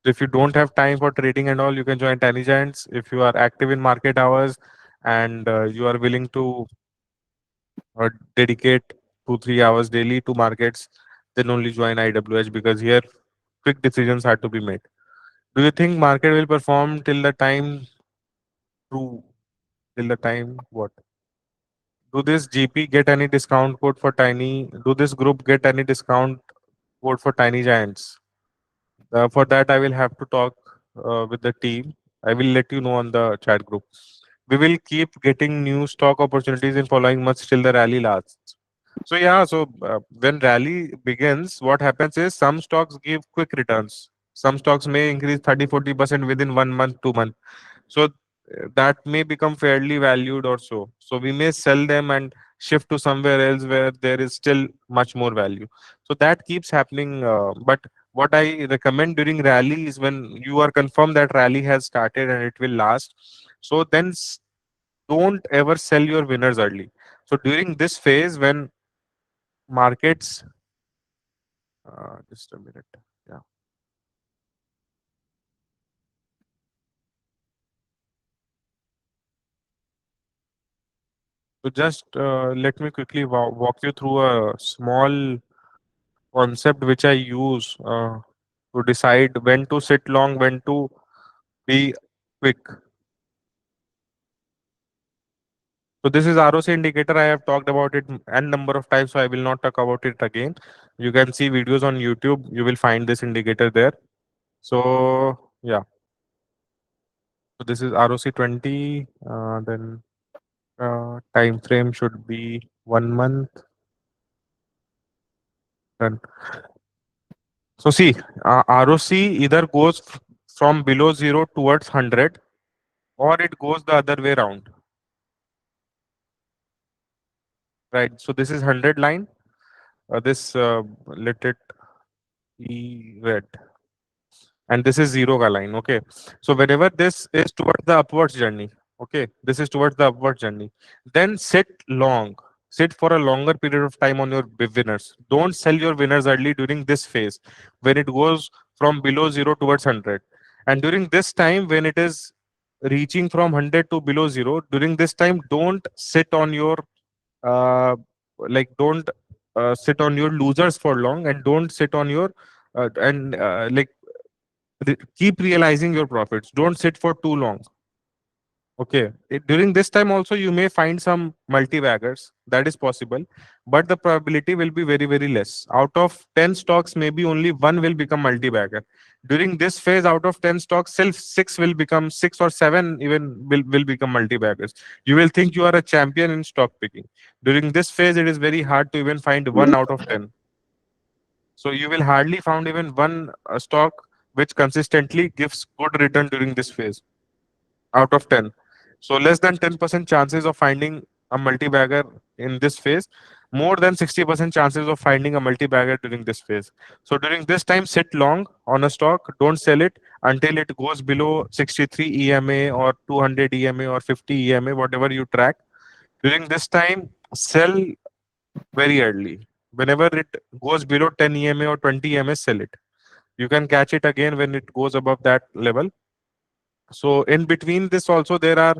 So if you don't have time for trading and all, you can join Tiny Giants. If you are active in market hours and you are willing to dedicate 2 3 hours daily to markets, then only join IWH because here quick decisions have to be made. Do you think market will perform till the time true? Till the time what? Do this GP get any discount code for Tiny? Do this group get any discount code for Tiny Giants? For that, I will have to talk with the team. I will let you know on the chat group. We will keep getting new stock opportunities in following months till the rally lasts. So yeah, so when rally begins, what happens is some stocks give quick returns. Some stocks may increase 30 40% within 1 month, 2 months. So that may become fairly valued or so. So we may sell them and shift to somewhere else where there is still much more value. So that keeps happening. But what I recommend during rally is when you are confirmed that rally has started and it will last. So then don't ever sell your winners early. So during this phase when markets, just a minute. Yeah. So just let me quickly walk you through a small concept which I use to decide when to sit long, when to be quick. So this is ROC indicator. I have talked about it n number of times, so I will not talk about it again. You can see videos on YouTube. You will find this indicator there. So yeah, so this is ROC 20. Then time frame should be 1 month. Then so see, ROC either goes from below zero towards 100, or it goes the other way around. Right. So this is 100 line. This let it be red, and this is zero ka line. Okay. So whenever this is towards the upwards journey, okay, this is towards the upward journey, then sit long. Sit for a longer period of time on your winners. Don't sell your winners early during this phase when it goes from below zero towards 100. And during this time, when it is reaching from 100 to below zero, during this time, don't sit on your uh, don't sit on your losers for long, and don't sit on your and keep realizing your profits. Don't sit for too long. Okay. During this time also you may find some multi-baggers. That is possible, but the probability will be very very less. Out of 10 stocks, maybe only one will become multi-bagger. During this phase, out of 10 stocks, self six will become, 6 or 7 even will become multi-baggers. You will think you are a champion in stock picking. During this phase, it is very hard to even find one out of 10. So you will hardly found even one stock which consistently gives good return during this phase out of 10. So less than 10% chances of finding a multi-bagger in this phase, more than 60% chances of finding a multi-bagger during this phase. So during this time, sit long on a stock, don't sell it until it goes below 63 EMA or 200 EMA or 50 EMA, whatever you track. During this time, sell very early. Whenever it goes below 10 EMA or 20 EMA, sell it. You can catch it again when it goes above that level. So in between this also there are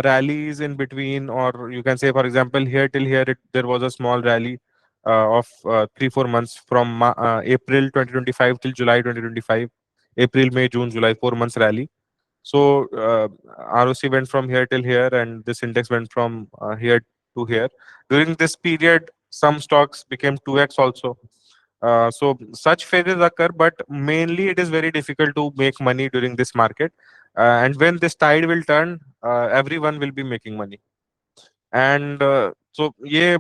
rallies in between, or you can say, for example, here till here there was a small rally of 3 4 months from April 2025 till July 2025. April, May, June, July, 4 months rally. So ROC went from here till here, and this index went from here to here. During this period, some stocks became 2x also. So such phases occur, but mainly it is very difficult to make money during this market. And when this tide will turn, everyone will be making money. And so ये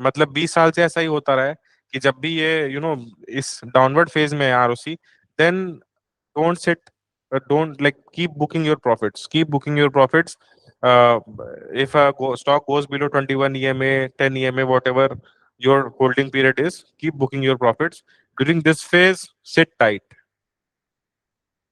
मतलब 20 साल से ऐसा ही होता रहा है कि जब भी ये इस डाउनवर्ड फेज में है ROC, then don't sit don't like keep booking your profits, keep booking your profits. uh, if a stock goes below 21 EMA, 10 EMA, whatever your holding period is, keep booking your profits. During this phase, sit tight.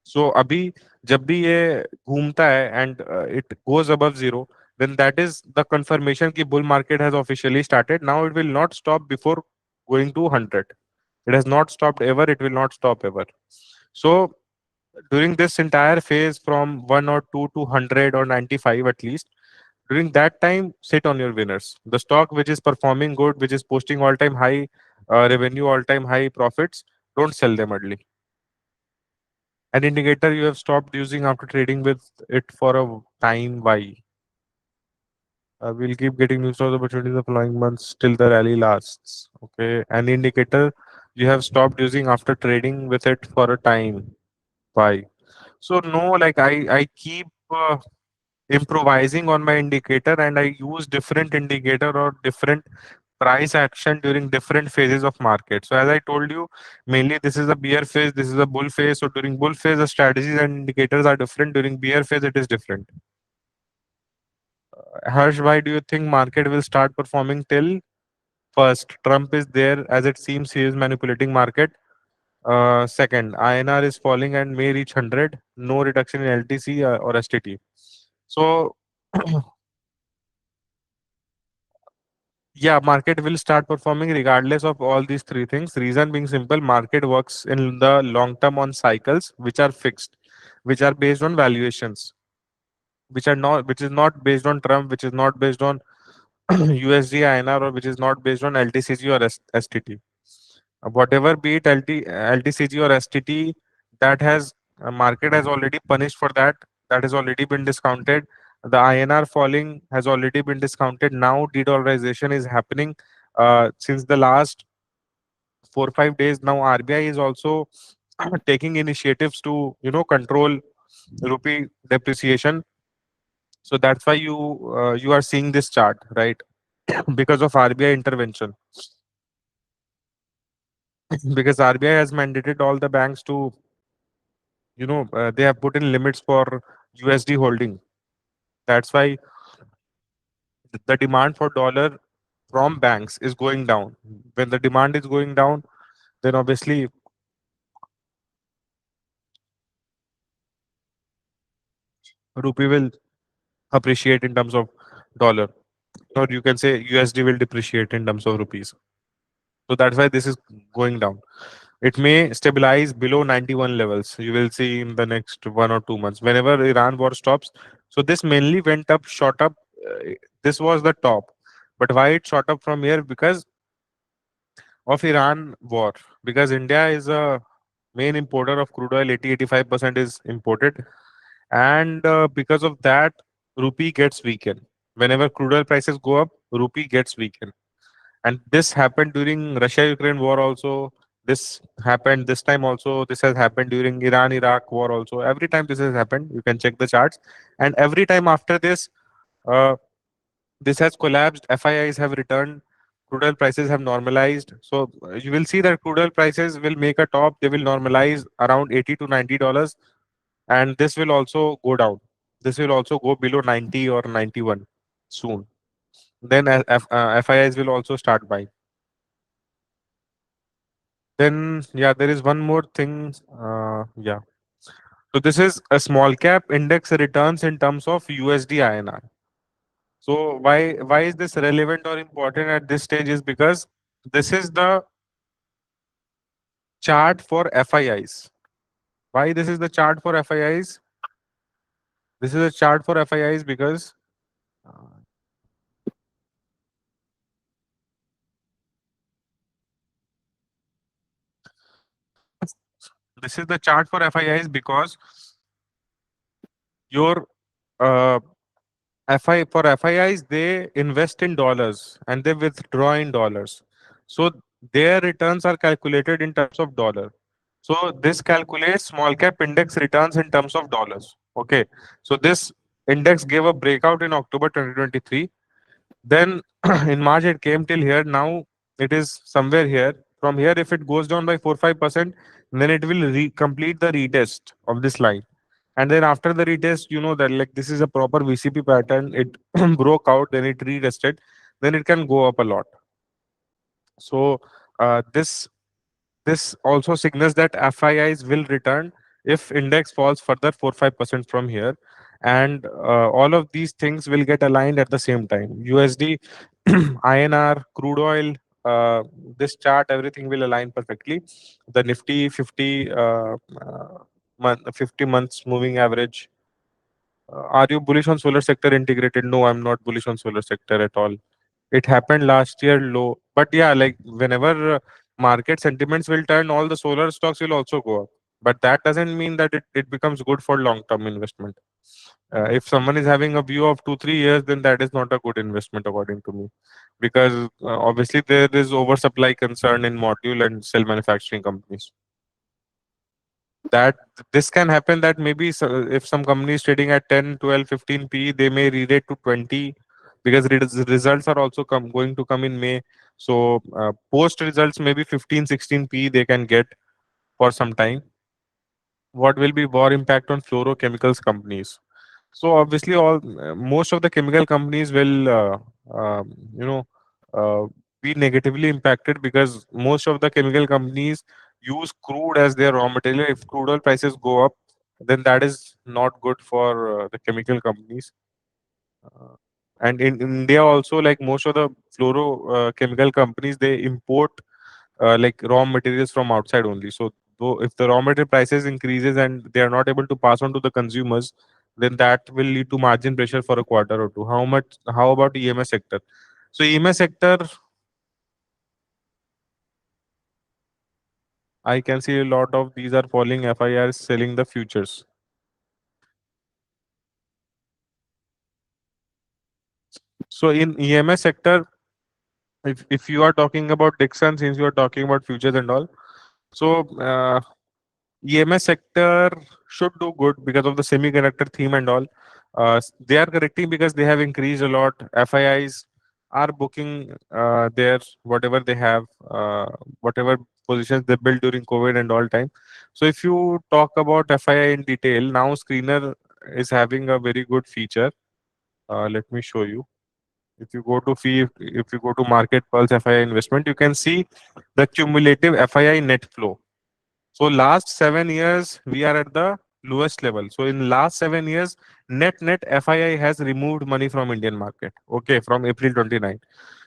So अभी जब भी ये घूमता है and it goes above zero, then that is the confirmation कि bull market has officially started. Now it will not stop before going to 100. It has not stopped ever, it will not stop ever. So during this entire phase from 1 or 2 to 100 or 95 at least, during that time, sit on your winners. The stock which is performing good, which is posting all time high revenue, all time high profits, don't sell them early. An indicator you have stopped using after trading with it for a time. Why? We'll keep getting new stocks opportunities the following months till the rally lasts. Okay. An indicator you have stopped using after trading with it for a time. Why? So no, like I keep improvising on my indicator, and I use different indicator or different price action during different phases of market. So as I told you, mainly this is a bear phase, this is a bull phase. So during bull phase, the strategies and indicators are different. During bear phase, it is different. Harsh, why do you think market will start performing till first? Trump is there, as it seems he is manipulating market. Second, INR is falling and may reach 100. No reduction in LTC or STT. So yeah, market will start performing regardless of all these three things. Reason being simple, market works in the long term on cycles which are fixed, which are based on valuations, which is not based on Trump, which is not based on USD INR, or which is not based on LTCG or STT. Whatever be it LTCG or STT, that has market has already punished for that. That has already been discounted. The INR falling has already been discounted. Now de-dollarization is happening since the last 4 5 days. Now RBI is also taking initiatives to control rupee depreciation. So that's why you are seeing this chart, right? Because of RBI intervention. Because RBI has mandated all the banks to they have put in limits for USD holding. That's why the demand for dollar from banks is going down. When the demand is going down, then obviously rupee will appreciate in terms of dollar, or you can say USD will depreciate in terms of rupees. So that's why this is going down. It may stabilize below 91 levels. You will see in the next 1 or 2 months whenever Iran war stops. So this mainly went up, shot up. This was the top, but why it shot up from here? Because of Iran war. Because India is a main importer of crude oil. 80 85% is imported, and because of that, rupee gets weakened. Whenever crude oil prices go up, rupee gets weakened. And this happened during Russia Ukraine war also. This happened this time also. This has happened during Iran Iraq war also. Every time this has happened, you can check the charts. And every time after this, uh, this has collapsed. FIIs have returned. Crude oil prices have normalized. So you will see that crude oil prices will make a top. They will normalize around $80 to $90, and this will also go down. This will also go below 90 or 91 soon. Then FIIs will also start buying. Then yeah, there is one more thing. Yeah. So this is a small cap index returns in terms of USD INR. So why is this relevant or important at this stage? Is because this is the chart for FIIs. Why this is the chart for FIIs? This is a chart for FIIs because this is the chart for FIIs because your uh, for FIIs, they invest in dollars and they withdraw in dollars. So their returns are calculated in terms of dollar. So this calculates small cap index returns in terms of dollars. Okay. So this index gave a breakout in October 2023. Then in March it came till here. Now it is somewhere here. From here, if it goes down by 4-5%, then it will complete the retest of this line. And then after the retest, you know that like this is a proper VCP pattern. It broke out, then it retested, then it can go up a lot. So this also signals that FIIs will return if index falls further 4-5% from here, and all of these things will get aligned at the same time. USD, INR, crude oil. This chart, everything will align perfectly. The Nifty 50 50 months moving average. Are you bullish on solar sector integrated? No, I'm not bullish on solar sector at all. It happened last year low, but yeah, like whenever market sentiments will turn, all the solar stocks will also go up. But that doesn't mean that it becomes good for long term investment. If someone is having a view of 2-3 years, then that is not a good investment according to me, because obviously there is oversupply concern in module and cell manufacturing companies. That this can happen, that maybe if some company is trading at 10, 12, 15 p, they may re-rate to 20, because results are also going to come in May. So post results, maybe 15, 16 p they can get for some time. What will be war impact on fluorochemicals companies? So obviously all most of the chemical companies will you know uh, be negatively impacted, because most of the chemical companies use crude as their raw material. If crude oil prices go up, then that is not good for the chemical companies. Uh, and in India also, like most of the fluoro chemical companies, they import like raw materials from outside only. So though if the raw material prices increases and they are not able to pass on to the consumers, then that will lead to margin pressure for a quarter or two. How about EMS sector? So EMS sector, I can see a lot of these are falling FIRs selling the futures. So in EMS sector, if you are talking about Dixon, since you are talking about futures and all, so EMS sector should do good because of the semiconductor theme and all. They are correcting because they have increased a lot. FIIs are booking their whatever they have, whatever positions they built during COVID and all time. So if you talk about FII in detail, now Screener is having a very good feature. Let me show you. If you go to fee, if you go to Market Pulse FII investment, you can see the cumulative FII net flow. So last 7 years, we are at the lowest level. So in last 7 years, net FII has removed money from Indian market. Okay, from April 29.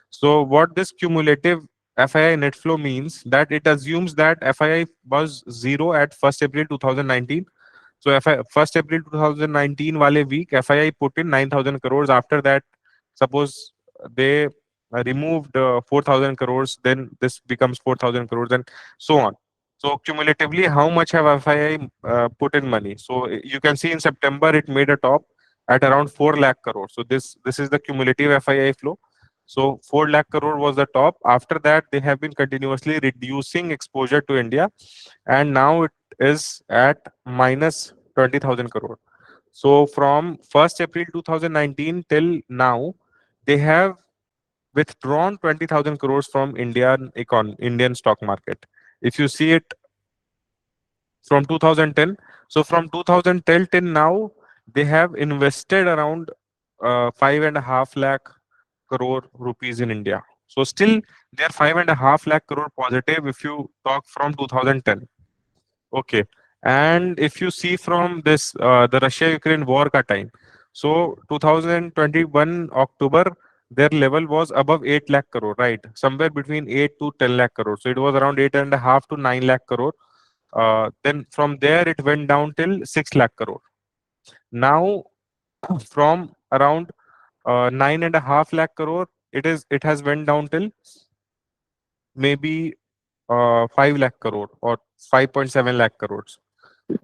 So what this cumulative FII net flow means, that it assumes that FII was zero at 1st April 2019. So FI, 1st April 2019 wale week, FII put in 9,000 crores. After that, suppose they removed 4,000 crores, then this becomes 4,000 crores and so on. So cumulatively, how much have FII put in money? So you can see in September, it made a top at around 4 lakh crores. So this is the cumulative FII flow. So 4 lakh crore was the top. After that, they have been continuously reducing exposure to India, and now it is at minus 20,000 crore. So from 1st April 2019 till now, they have withdrawn 20,000 crores from Indian stock market. If you see it from 2010, so from 2010 till now, they have invested around 5.5 lakh crore rupees in India. So still they are 5.5 lakh crore positive if you talk from 2010. Okay. And if you see from the Russia-Ukraine war ka time, so 2021 October, their level was above 8 lakh crore, right? Somewhere between 8 to 10 lakh crore. So it was around 8.5 to 9 lakh crore. Then from there it went down till 6 lakh crore. Now from around 9.5 lakh crore, it has went down till maybe 5 lakh crore or 5.7 lakh crores.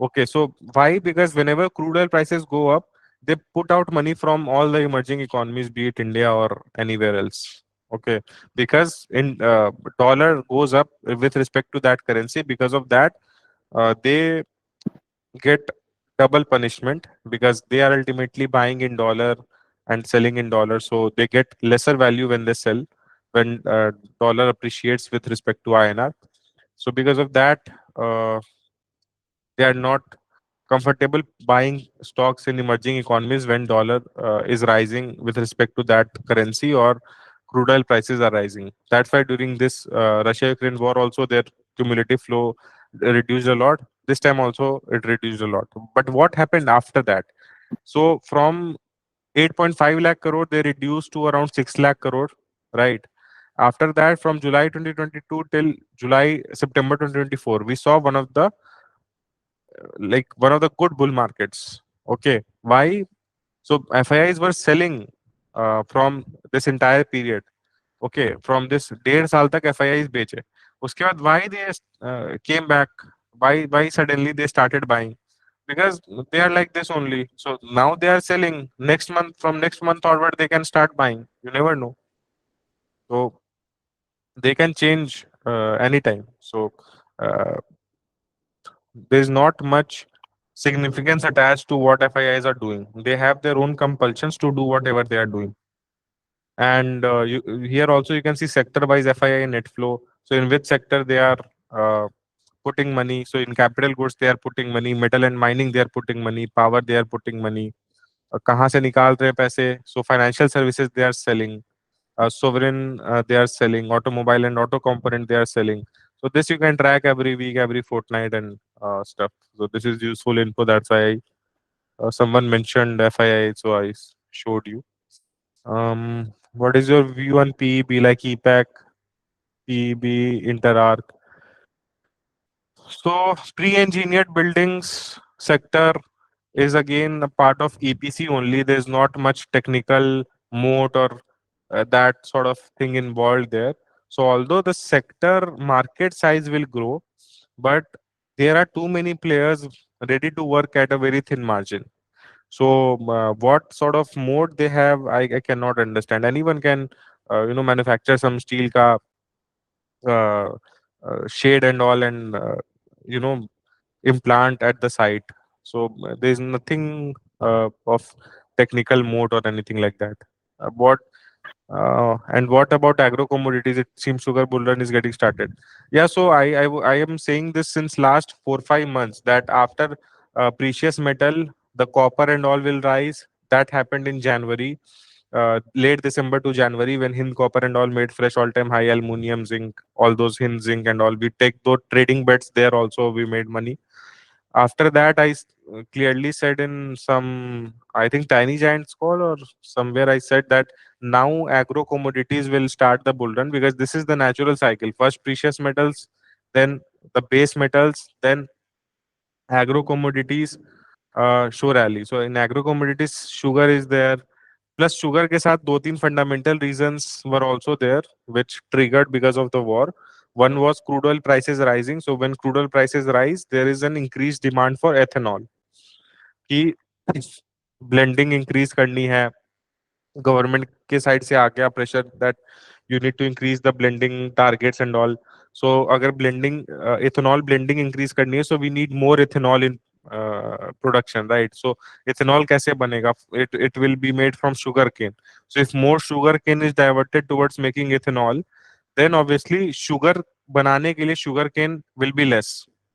Okay, so why? Because whenever crude oil prices go up, they put out money from all the emerging economies, be it India or anywhere else. Okay, because in dollar goes up with respect to that currency. Because of that, they get double punishment because they are ultimately buying in dollar and selling in dollar, so they get lesser value when they sell when dollar appreciates with respect to INR. So because of that, uh, they are not comfortable buying stocks in emerging economies when dollar is rising with respect to that currency or crude oil prices are rising. That's why during this Russia Ukraine war also their cumulative flow reduced a lot. This time also it reduced a lot. But what happened after that? So from 8.5 lakh crore they reduced to around 6 lakh crore, right? After that, from July 2022 till July September 2024, we saw one of the good bull markets. Okay, why? So FIIs were selling from this entire period. Okay, from this 1.5 साल तक FIIs बेचे. उसके बाद why they came back? Why suddenly they started buying? Because they are like this only. So now they are selling. Next month, from next month onward, they can start buying. You never know. So they can change anytime. So uh, there's not much significance attached to what FIIs are doing. They have their own compulsions to do whatever they are doing. And here also you can see sector-wise FII net flow. So in which sector they are uh, putting money. So in capital goods they are putting money, metal and mining they are putting money, power they are putting money. कहाँ से निकाल रहे हैं पैसे? So financial services they are selling. Sovereign they are selling. Automobile and auto component they are selling. So this you can track every week, every fortnight, and stuff. So this is useful info. That's why someone mentioned FII, so showed you. What is your view on PEB like EPAC, PEB, InterArc? So pre-engineered buildings sector is again a part of EPC only. There's not much technical moat or that sort of thing involved there. So although the sector market size will grow, but there are too many players ready to work at a very thin margin. So what sort of moat they have, I cannot understand. Anyone can, manufacture some steel ka uh, shade and all, and you know implant at the site. So there's nothing of technical moat or anything like that. What and what about agro commodities? It seems sugar bull run is getting started. Yeah, so I am saying this since last 4 5 months that after precious metal, the copper and all will rise. That happened in January, late December to January, when Hind Copper and all made fresh all-time high. Aluminium, zinc, all those Hind zinc and all. We take those trading bets there also. We made money. After that, clearly said in some, I think, Tiny Giants call or somewhere, I said that now agro commodities will start the bull run because this is the natural cycle. First precious metals, then the base metals, then agro commodities show rally. So in agro commodities, sugar is there. Plus sugar के साथ दो तीन fundamental reasons were also there which triggered because of the war. One was crude oil prices rising. So when crude oil prices rise, there is an increased demand for ethanol. कि blending increase करनी है. Government के side से आ गया pressure that you need to increase the blending targets and all. So अगर blending ethanol blending increase करनी है, so we need more ethanol in production, right? So ethanol कैसे बनेगा? It will be made from sugar cane. So if more sugar cane is diverted towards making ethanol, then obviously sugar बनाने के लिए sugar cane will be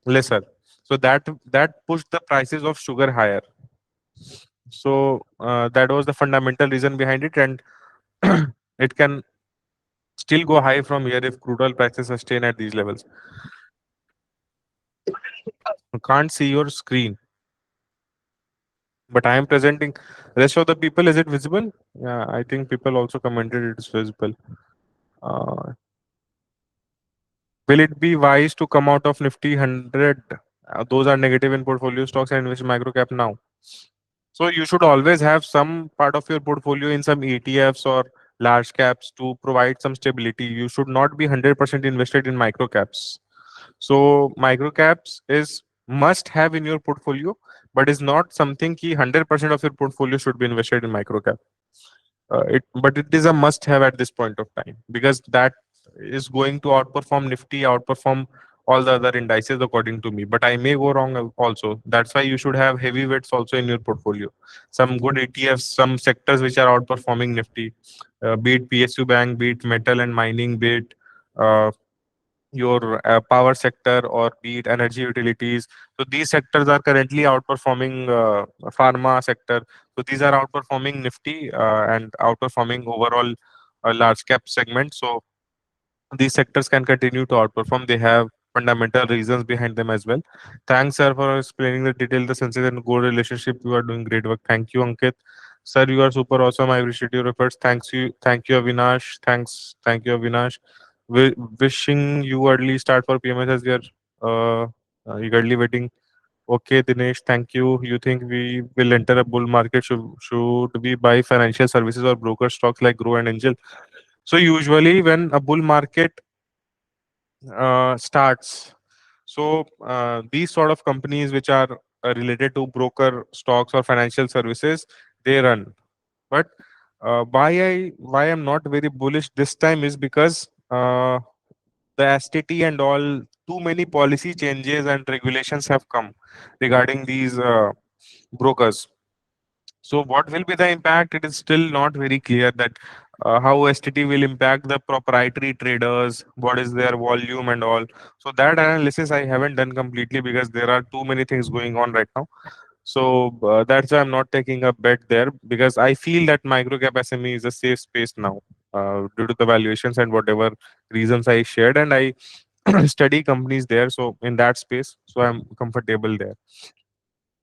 lesser. So that pushed the prices of sugar higher. So that was the fundamental reason behind it, and it can still go high from here if crude oil prices sustain at these levels. You can't see your screen. but I am presenting. Rest of the people, is it visible? Yeah, I think people also commented it is visible. Uh, will it be wise to come out of Nifty 100? Those are negative in portfolio stocks and invest in micro cap now. So you should always have some part of your portfolio in some ETFs or large caps to provide some stability. You should not be 100% invested in micro caps. So micro caps is must have in your portfolio, but is not something ki 100% of your portfolio should be invested in micro cap. But it is a must have at this point of time because that is going to outperform Nifty, outperform all the other indices according to me. But I may go wrong also. That's why you should have heavyweights also in your portfolio. Some good ETFs, some sectors which are outperforming Nifty, be it PSU Bank, be it metal and mining, be it uh, your power sector or be it energy utilities. So these sectors are currently outperforming pharma sector. So these are outperforming Nifty and outperforming overall large cap segment. So these sectors can continue to outperform. They have fundamental reasons behind them as well. Thanks, sir, for explaining the detail, the senses and goal relationship. You are doing great work. Thank you, Ankit. Sir, you are super awesome. I appreciate your efforts. Thank you, Avinash. Thank you, Avinash. Wishing you early start for PMS as we are eagerly waiting. Okay, Dinesh, thank you. You think we will enter a bull market? Should we buy financial services or broker stocks like Grow and Angel? So usually when a bull market starts, so these sort of companies which are related to broker stocks or financial services, they run. But why I'm not very bullish this time is because the STT and all too many policy changes and regulations have come regarding these brokers. So what will be the impact? It is still not very clear that how STT will impact the proprietary traders, what is their volume and all. So that analysis I haven't done completely because there are too many things going on right now. So that's why I'm not taking a bet there because I feel that microcap SME is a safe space now due to the valuations and whatever reasons I shared, and I study companies there. So in that space, so I'm comfortable there.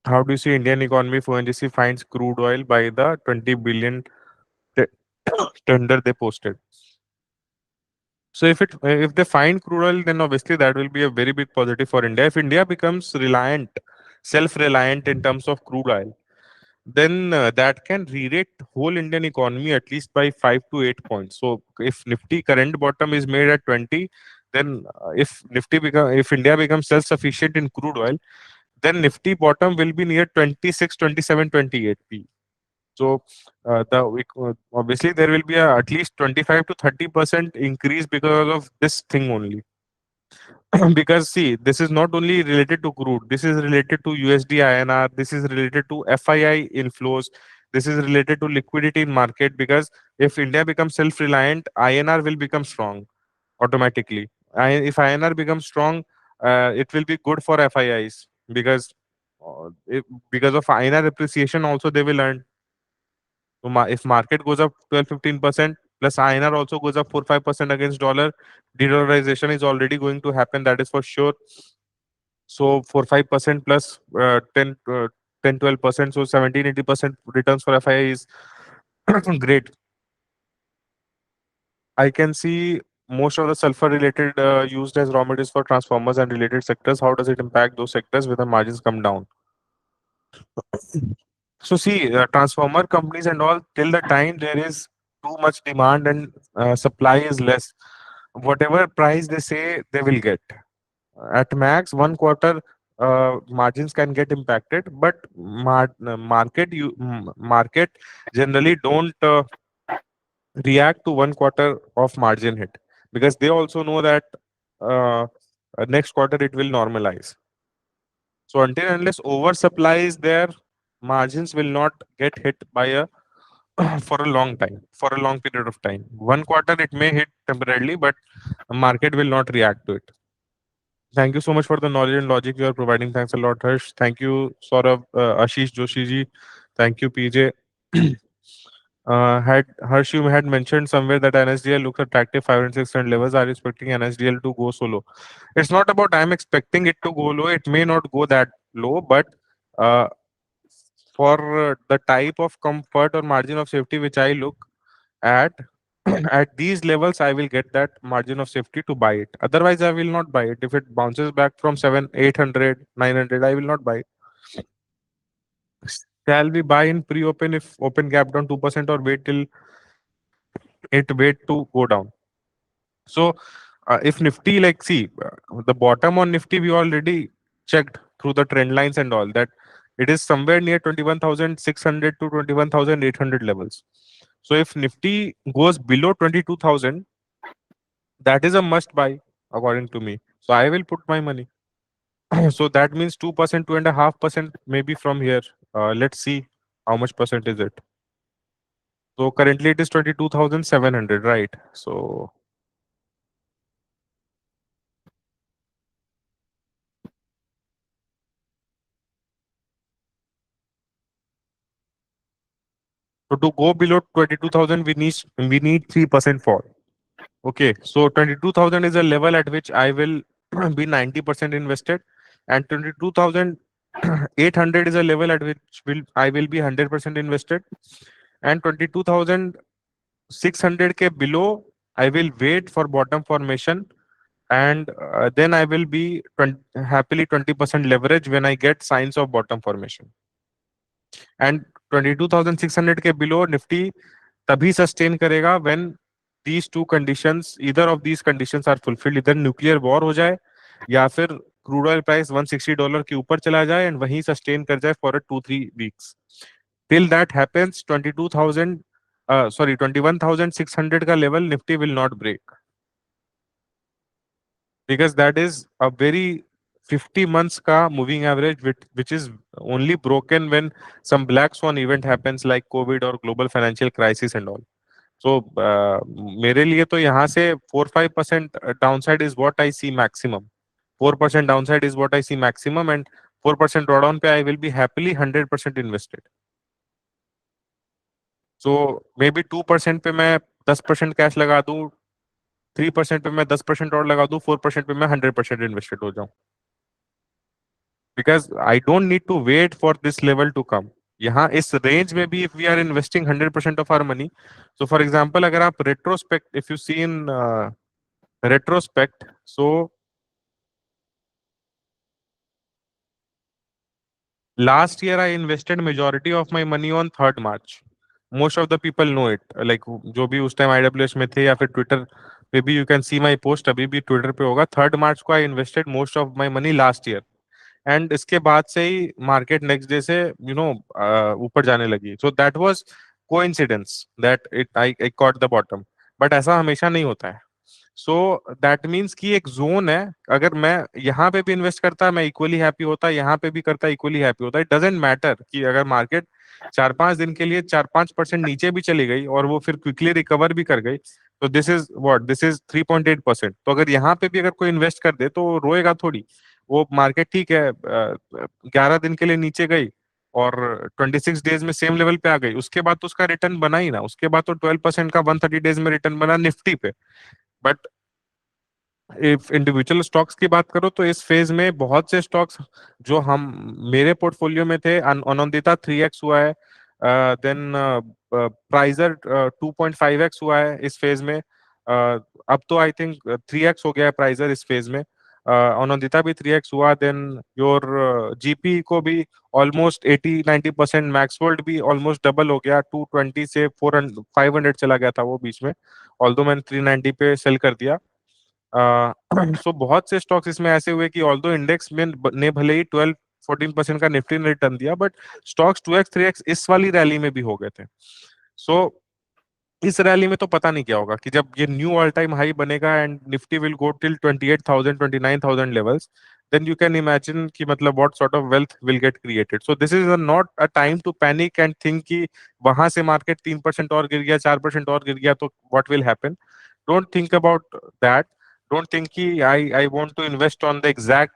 How do you see Indian economy if ONGC finds crude oil by the 20 billion te- tender they posted? So if they find crude oil, then obviously that will be a very big positive for India. If India becomes reliant, self-reliant in terms of crude oil, then that can re-rate whole Indian economy at least by 5 to 8 points. So if Nifty current bottom is made at 20, then if India becomes self-sufficient in crude oil, then Nifty bottom will be near 26, 27, 28 P. So obviously there will be at least 25 to 30% increase because of this thing only. Because see, this is not only related to crude, this is related to USD INR, this is related to FII inflows, this is related to liquidity in market. Because if India becomes self-reliant, INR will become strong automatically. If INR becomes strong, it will be good for FIIs because because of INR appreciation also they will earn. So if market goes up 12-15% plus INR also goes up 4-5% against dollar, de-dollarization is already going to happen. That is for sure. So 4-5% plus 10-12%, so 17-80% returns for FI is great. I can see most of the sulfur related used as raw materials for transformers and related sectors. How does it impact those sectors with the margins come down? So see, transformer companies and all, till the time there is too much demand and supply is less, whatever price they say they will get. At max, 1 quarter margins can get impacted, but market generally don't react to 1 quarter of margin hit because they also know that uh, next quarter it will normalize. So until unless oversupply is there, margins will not get hit by a for a long time, for a long period of time. 1 quarter it may hit temporarily, but the market will not react to it. Thank you so much for the knowledge and logic you are providing. Thanks a lot, Harsh. Thank you, Saurabh, Ashish Joshi ji. Thank you, PJ. Had Harsh, you had mentioned somewhere that NSDL looks attractive 500 600 levels. Are you expecting NSDL to go so low? It's not about I'm expecting it to go low. It may not go that low, but uh, for the type of comfort or margin of safety which I look at, at these levels I will get that margin of safety to buy it. Otherwise I will not buy it. If it bounces back from 7 800 900, I will not buy it. Shall we buy in pre-open if open gap down 2%, or wait till it wait to go down? So if Nifty, like, see, the bottom on Nifty we already checked through the trend lines and all that, it is somewhere near 21,600 to 21,800 levels. So if Nifty goes below 22,000, that is a must buy according to me. So I will put my money. So that means 2%, 2.5% maybe from here. Let's see how much percent is it. So currently it is 22,700, right? So to go below 22,000, we need 3% fall. Okay, so 22,000 is a level at which I will be 90% invested, and 22,800 is a level at which I will be 100% invested, and 22,600 k below I will wait for bottom formation, and then I will be happily 20% leverage when I get signs of bottom formation. And 22,600 के below Nifty तभी sustain करेगा when these two conditions, either of these conditions are fulfilled. इधर nuclear war हो जाए या फिर crude oil price $160 के ऊपर चला जाए and वहीं sustain कर जाए for a 2-3 weeks. Till that happens, 22,000 sorry 21,600 का level Nifty will not break, because that is a very 50 months ka moving average, which is only broken when some black swan event happens like COVID or global financial crisis and all. So मेरे लिए तो यहाँ से 4-5% downside is what I see maximum. 4% downside is what I see maximum, and 4% drawdown पे I will be happily 100% invested. So maybe 2% पे मैं 10% cash लगा दूं, 3% पे मैं 10% और लगा दूं, 4% पे मैं 100% इन्वेस्टेड हो जाऊं, because I don't need to wait for this level to come. यहाँ इस रेंज में भी if we are investing 100% of our money, so for example अगर आप retrospect, if you see in retrospect, so last year I invested majority of my money on 3rd March. Most of the people know it, like जो भी उस time IWS में थे या फिर Twitter पे भी, you can see my post, अभी भी ट्विटर पे होगा, 3rd March को I invested most of my money last year. And इसके बाद से ही मार्केट नेक्स्ट डे से ऊपर जाने लगी. So that was coincidence that I caught the bottom, but ऐसा हमेशा नहीं होता है. सो दैट मीन्स कि एक जोन है, अगर मैं यहाँ पे भी इन्वेस्ट करता मैं इक्वली हैप्पी होता, यहाँ पे भी करता इक्वली हैप्पी होता. इट डजेंट मैटर कि अगर मार्केट 4-5 दिन के लिए 4-5% नीचे भी चली गई और वो फिर क्विकली रिकवर भी कर गई, तो दिस इज 3.8%. तो अगर यहाँ पे भी अगर कोई इन्वेस्ट कर दे तो रोएगा थोड़ी. वो मार्केट ठीक है 11 दिन के लिए नीचे गई और 26 डेज में सेम लेवल पे आ गई, उसके बाद तो उसका रिटर्न बना ही ना. उसके बाद तो 12% का 130 डेज में रिटर्न बना निफ्टी पे. बट इफ इंडिविजुअल स्टॉक्स की बात करो तो इस फेज में बहुत से स्टॉक्स जो हम मेरे पोर्टफोलियो में थे, अनंदिता 3x हुआ है, देन प्राइजर 2.5x हुआ है इस फेज में. अब तो आई थिंक 3x हो गया है प्राइजर इस फेज में. अनंदिता भी 3x हुआ, देन योर जीपी को भी ऑलमोस्ट 80-90%, मैक्सवर्ल्ड भी ऑलमोस्ट डबल हो गया, 220 से 400 500 चला गया था वो बीच में, ऑल्दो मैंने 390 पे सेल कर दिया. सो बहुत से स्टॉक्स इसमें ऐसे हुए कि ऑल्दो इंडेक्स में ने भले ही 12-14% का निफ्टी ने रिटर्न दिया, बट स्टॉक्स 2x 3x इस वाली रैली में भी हो गए थे. सो इस रैली में तो पता नहीं क्या होगा कि जब ये न्यू ऑल टाइम हाई बनेगा and Nifty will go till 28,000 29,000 levels, then you can imagine कि मतलब what sort of wealth will get created. So this is not a time to panic and think कि वहां से market 3% और गिर गया, 4% और गिर गया तो what will happen. Don't think about that. Don't think कि I want to invest on the exact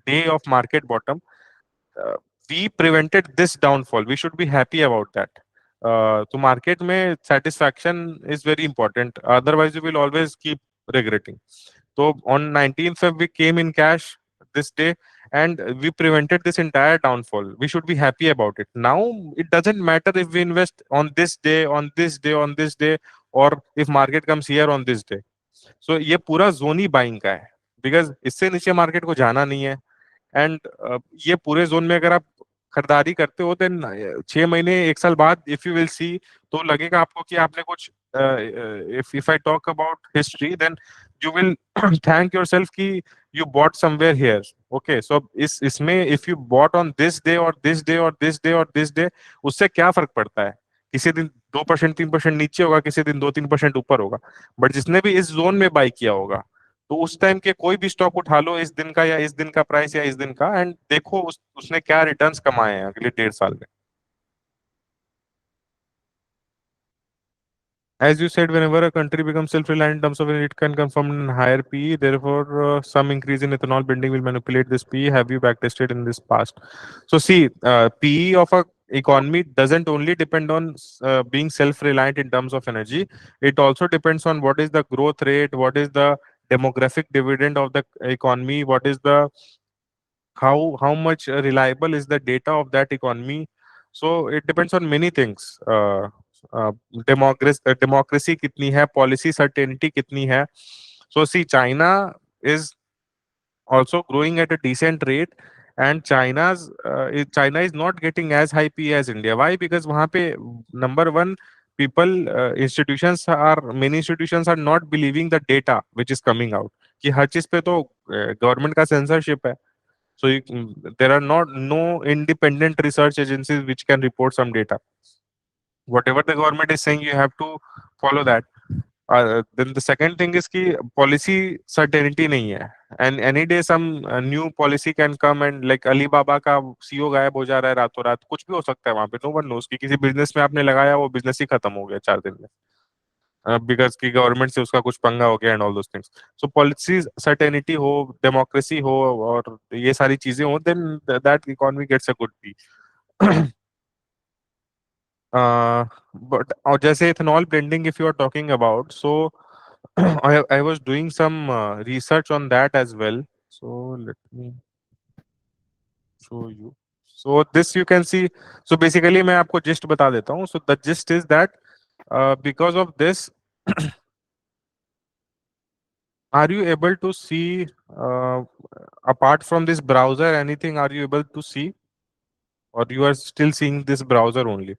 day of market bottom. We prevented this downfall. We should be happy about that. तो market में satisfaction is very important. Otherwise, you will always keep regretting. So on 19th Feb we came in cash. this day, and we prevented this entire downfall. We should be happy about it. Now it doesn't matter if we invest on this day, on this day, on this day, or if market comes here on this day. So ये पूरा zone ही buying का है, because इससे नीचे market को जाना नहीं है. एंड ये पूरे जोन में अगर आप खरीदारी करते हो, देन 6 महीने, 1 साल बाद इफ यू विल सी, तो लगेगा आपको कि आपने कुछ, if I talk about history, then you will thank yourself कि you bought somewhere here. Okay, so इस इसमें if you bought on this day और दिस डे और दिस डे और दिस डे, उससे क्या फर्क पड़ता है? किसी दिन 2% 3% नीचे होगा, किसी दिन 2-3% ऊपर होगा. बट जिसने भी इस जोन में बाई किया होगा, तो उस टाइम के कोई भी स्टॉक उठा लो, इस दिन का या इस दिन का प्राइस या इस दिन का, एंड देखो उसने क्या रिटर्न्स कमाए हैं अगले 1.5 साल में. As you said, whenever a country becomes self-reliant in terms of it can confirm in higher PE, therefore some increase in ethanol blending will manipulate this PE. Have you backtested in this past? So see, PE of a economy doesn't only depend on being self-reliant in terms of energy. It also depends on what is the growth rate, what is the demographic dividend of the economy, what is the how much reliable is the data of that economy. So it depends on many things. Democracy कितनी है, policy certainty कितनी है. So see, China is also growing at a decent rate, and China is not getting as high P as India. Why? Because वहाँ पे number one, people, many institutions are not believing the data which is coming out. कि हर चीज पे तो government का censorship है. So there are no independent research agencies which can report some data. Whatever the government is saying, you have to follow that. Then the second thing is कि policy certainty नहीं है, and any day some new policy can come, and like Alibaba का CEO गायब हो जा रहा है रातों रात, कुछ भी हो सकता है वहां पे. No one knows कि किसी बिजनेस में आपने लगाया, वो बिजनेस ही खत्म हो गया 4 दिन में, बिकॉज की गवर्नमेंट से उसका कुछ पंगा हो गया and all those things. So policy certainty हो, डेमोक्रेसी हो, और ये सारी चीजें हो, then that economy gets a good P. But और जैसे ethanol blending if you are talking about, so I was doing some research on that as well. So let me show you. So this you can see. So basically मैं आपको gist बता देता हूँ. So the gist is that because of this, are you able to see, apart from this browser, anything are you able to see, or you are still seeing this browser only?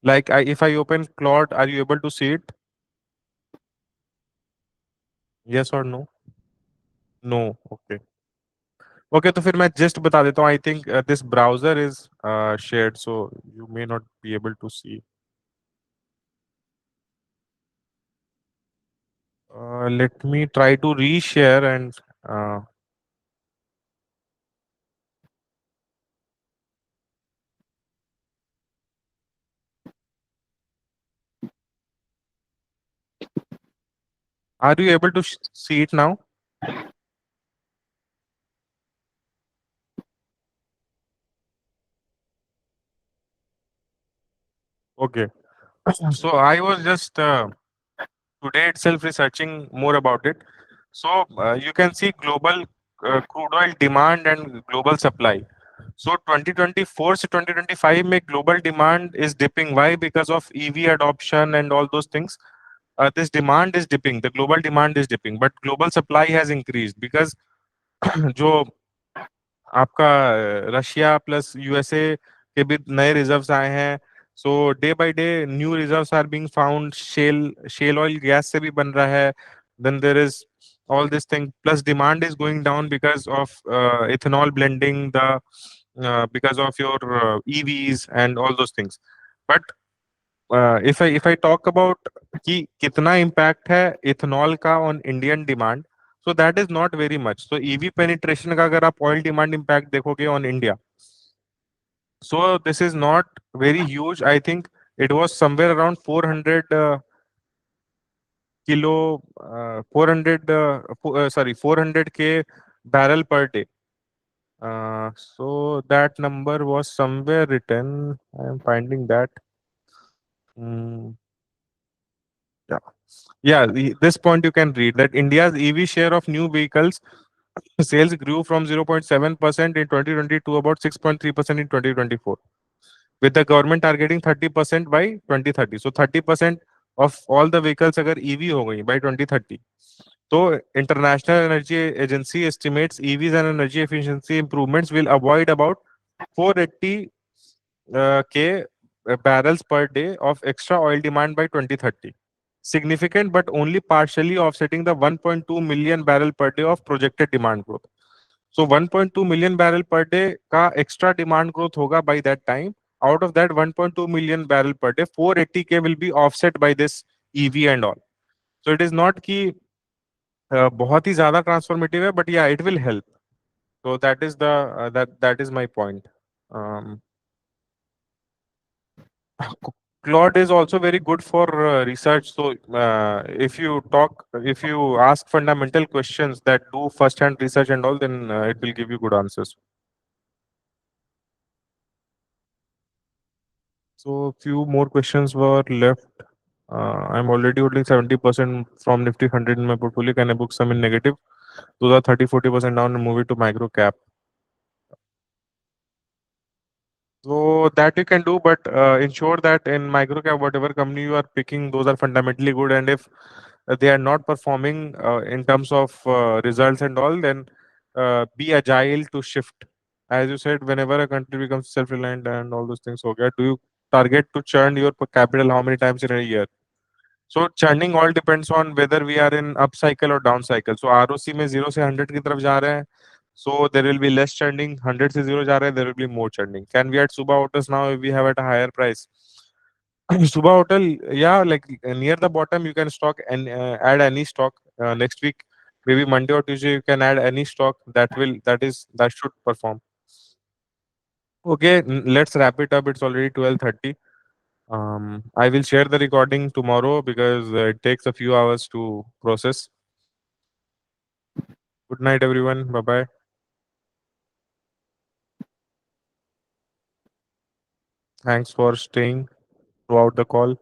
Like if I open Claude, are you able to see it? Yes or no? No. Okay. Okay, तो फिर मैं just बता देता हूँ. I think this browser is shared, so you may not be able to see. Let me try to reshare, and are you able to see it now? Okay. So I was just today itself researching more about it. So you can see global crude oil demand and global supply. So 2024 to 2025 में global demand is dipping. Why? Because of EV adoption and all those things. This demand is dipping. The global demand is dipping, but global supply has increased because जो आपका Russia plus USA के भी नए reserves आए हैं. So day by day new reserves are being found. Shale oil gas से भी बन रहा है. Then there is all this thing, plus demand is going down because of ethanol blending, the because of your EVs and all those things. But if I talk about कि कितना impact है ethanol का on Indian demand, so that is not very much. So EV penetration का अगर आप oil demand impact देखोगे on India, so this is not very huge. I think it was somewhere around 400 kilo, 400 sorry 400K barrel per day. So that number was somewhere written. I am finding that. Mm, yeah. Yeah, this point you can read that India's EV share of new vehicles sales grew from 0.7% in 2020 to about 6.3% in 2024, with the government targeting 30% by 2030. So 30% of all the vehicles अगर EV हो गई by 2030, so International Energy Agency estimates EVs and energy efficiency improvements will avoid about 480 K barrels per day of extra oil demand by 2030. Significant, but only partially offsetting the 1.2 million barrel per day of projected demand growth. So 1.2 million barrel per day का extra demand growth होगा by that time. Out of that 1.2 million barrel per day, 480K will be offset by this EV and all. So it is not कि बहुत ही ज़्यादा transformative है, but yeah, it will help. So that is the that is my point. Um, Claude is also very good for research. So if you ask fundamental questions that do first-hand research and all, then it will give you good answers. So few more questions were left. I'm already holding 70% from Nifty 100 in my portfolio. Can I book some in negative? Those are 30-40% down and move it to micro cap. So that you can do, but ensure that in microcap, whatever company you are picking, those are fundamentally good. And if they are not performing in terms of results and all, then be agile to shift. As you said, whenever a country becomes self-reliant and all those things, okay, do you target to churn your capital how many times in a year? So churning all depends on whether we are in up cycle or down cycle. So ROC में 0 से 100 की तरफ जा रहे हैं. So there will be less churning. 100 से 0 जा रहे हैं, there will be more churning. Can we add Subha Hotels now if we have at a higher price? Subha Hotel, yeah, like near the bottom you can stock and add any stock next week. Maybe Monday or Tuesday you can add any stock that should perform. Okay, let's wrap it up. It's already 12:30. I will share the recording tomorrow because it takes a few hours to process. Good night, everyone. Bye bye. Thanks for staying throughout the call.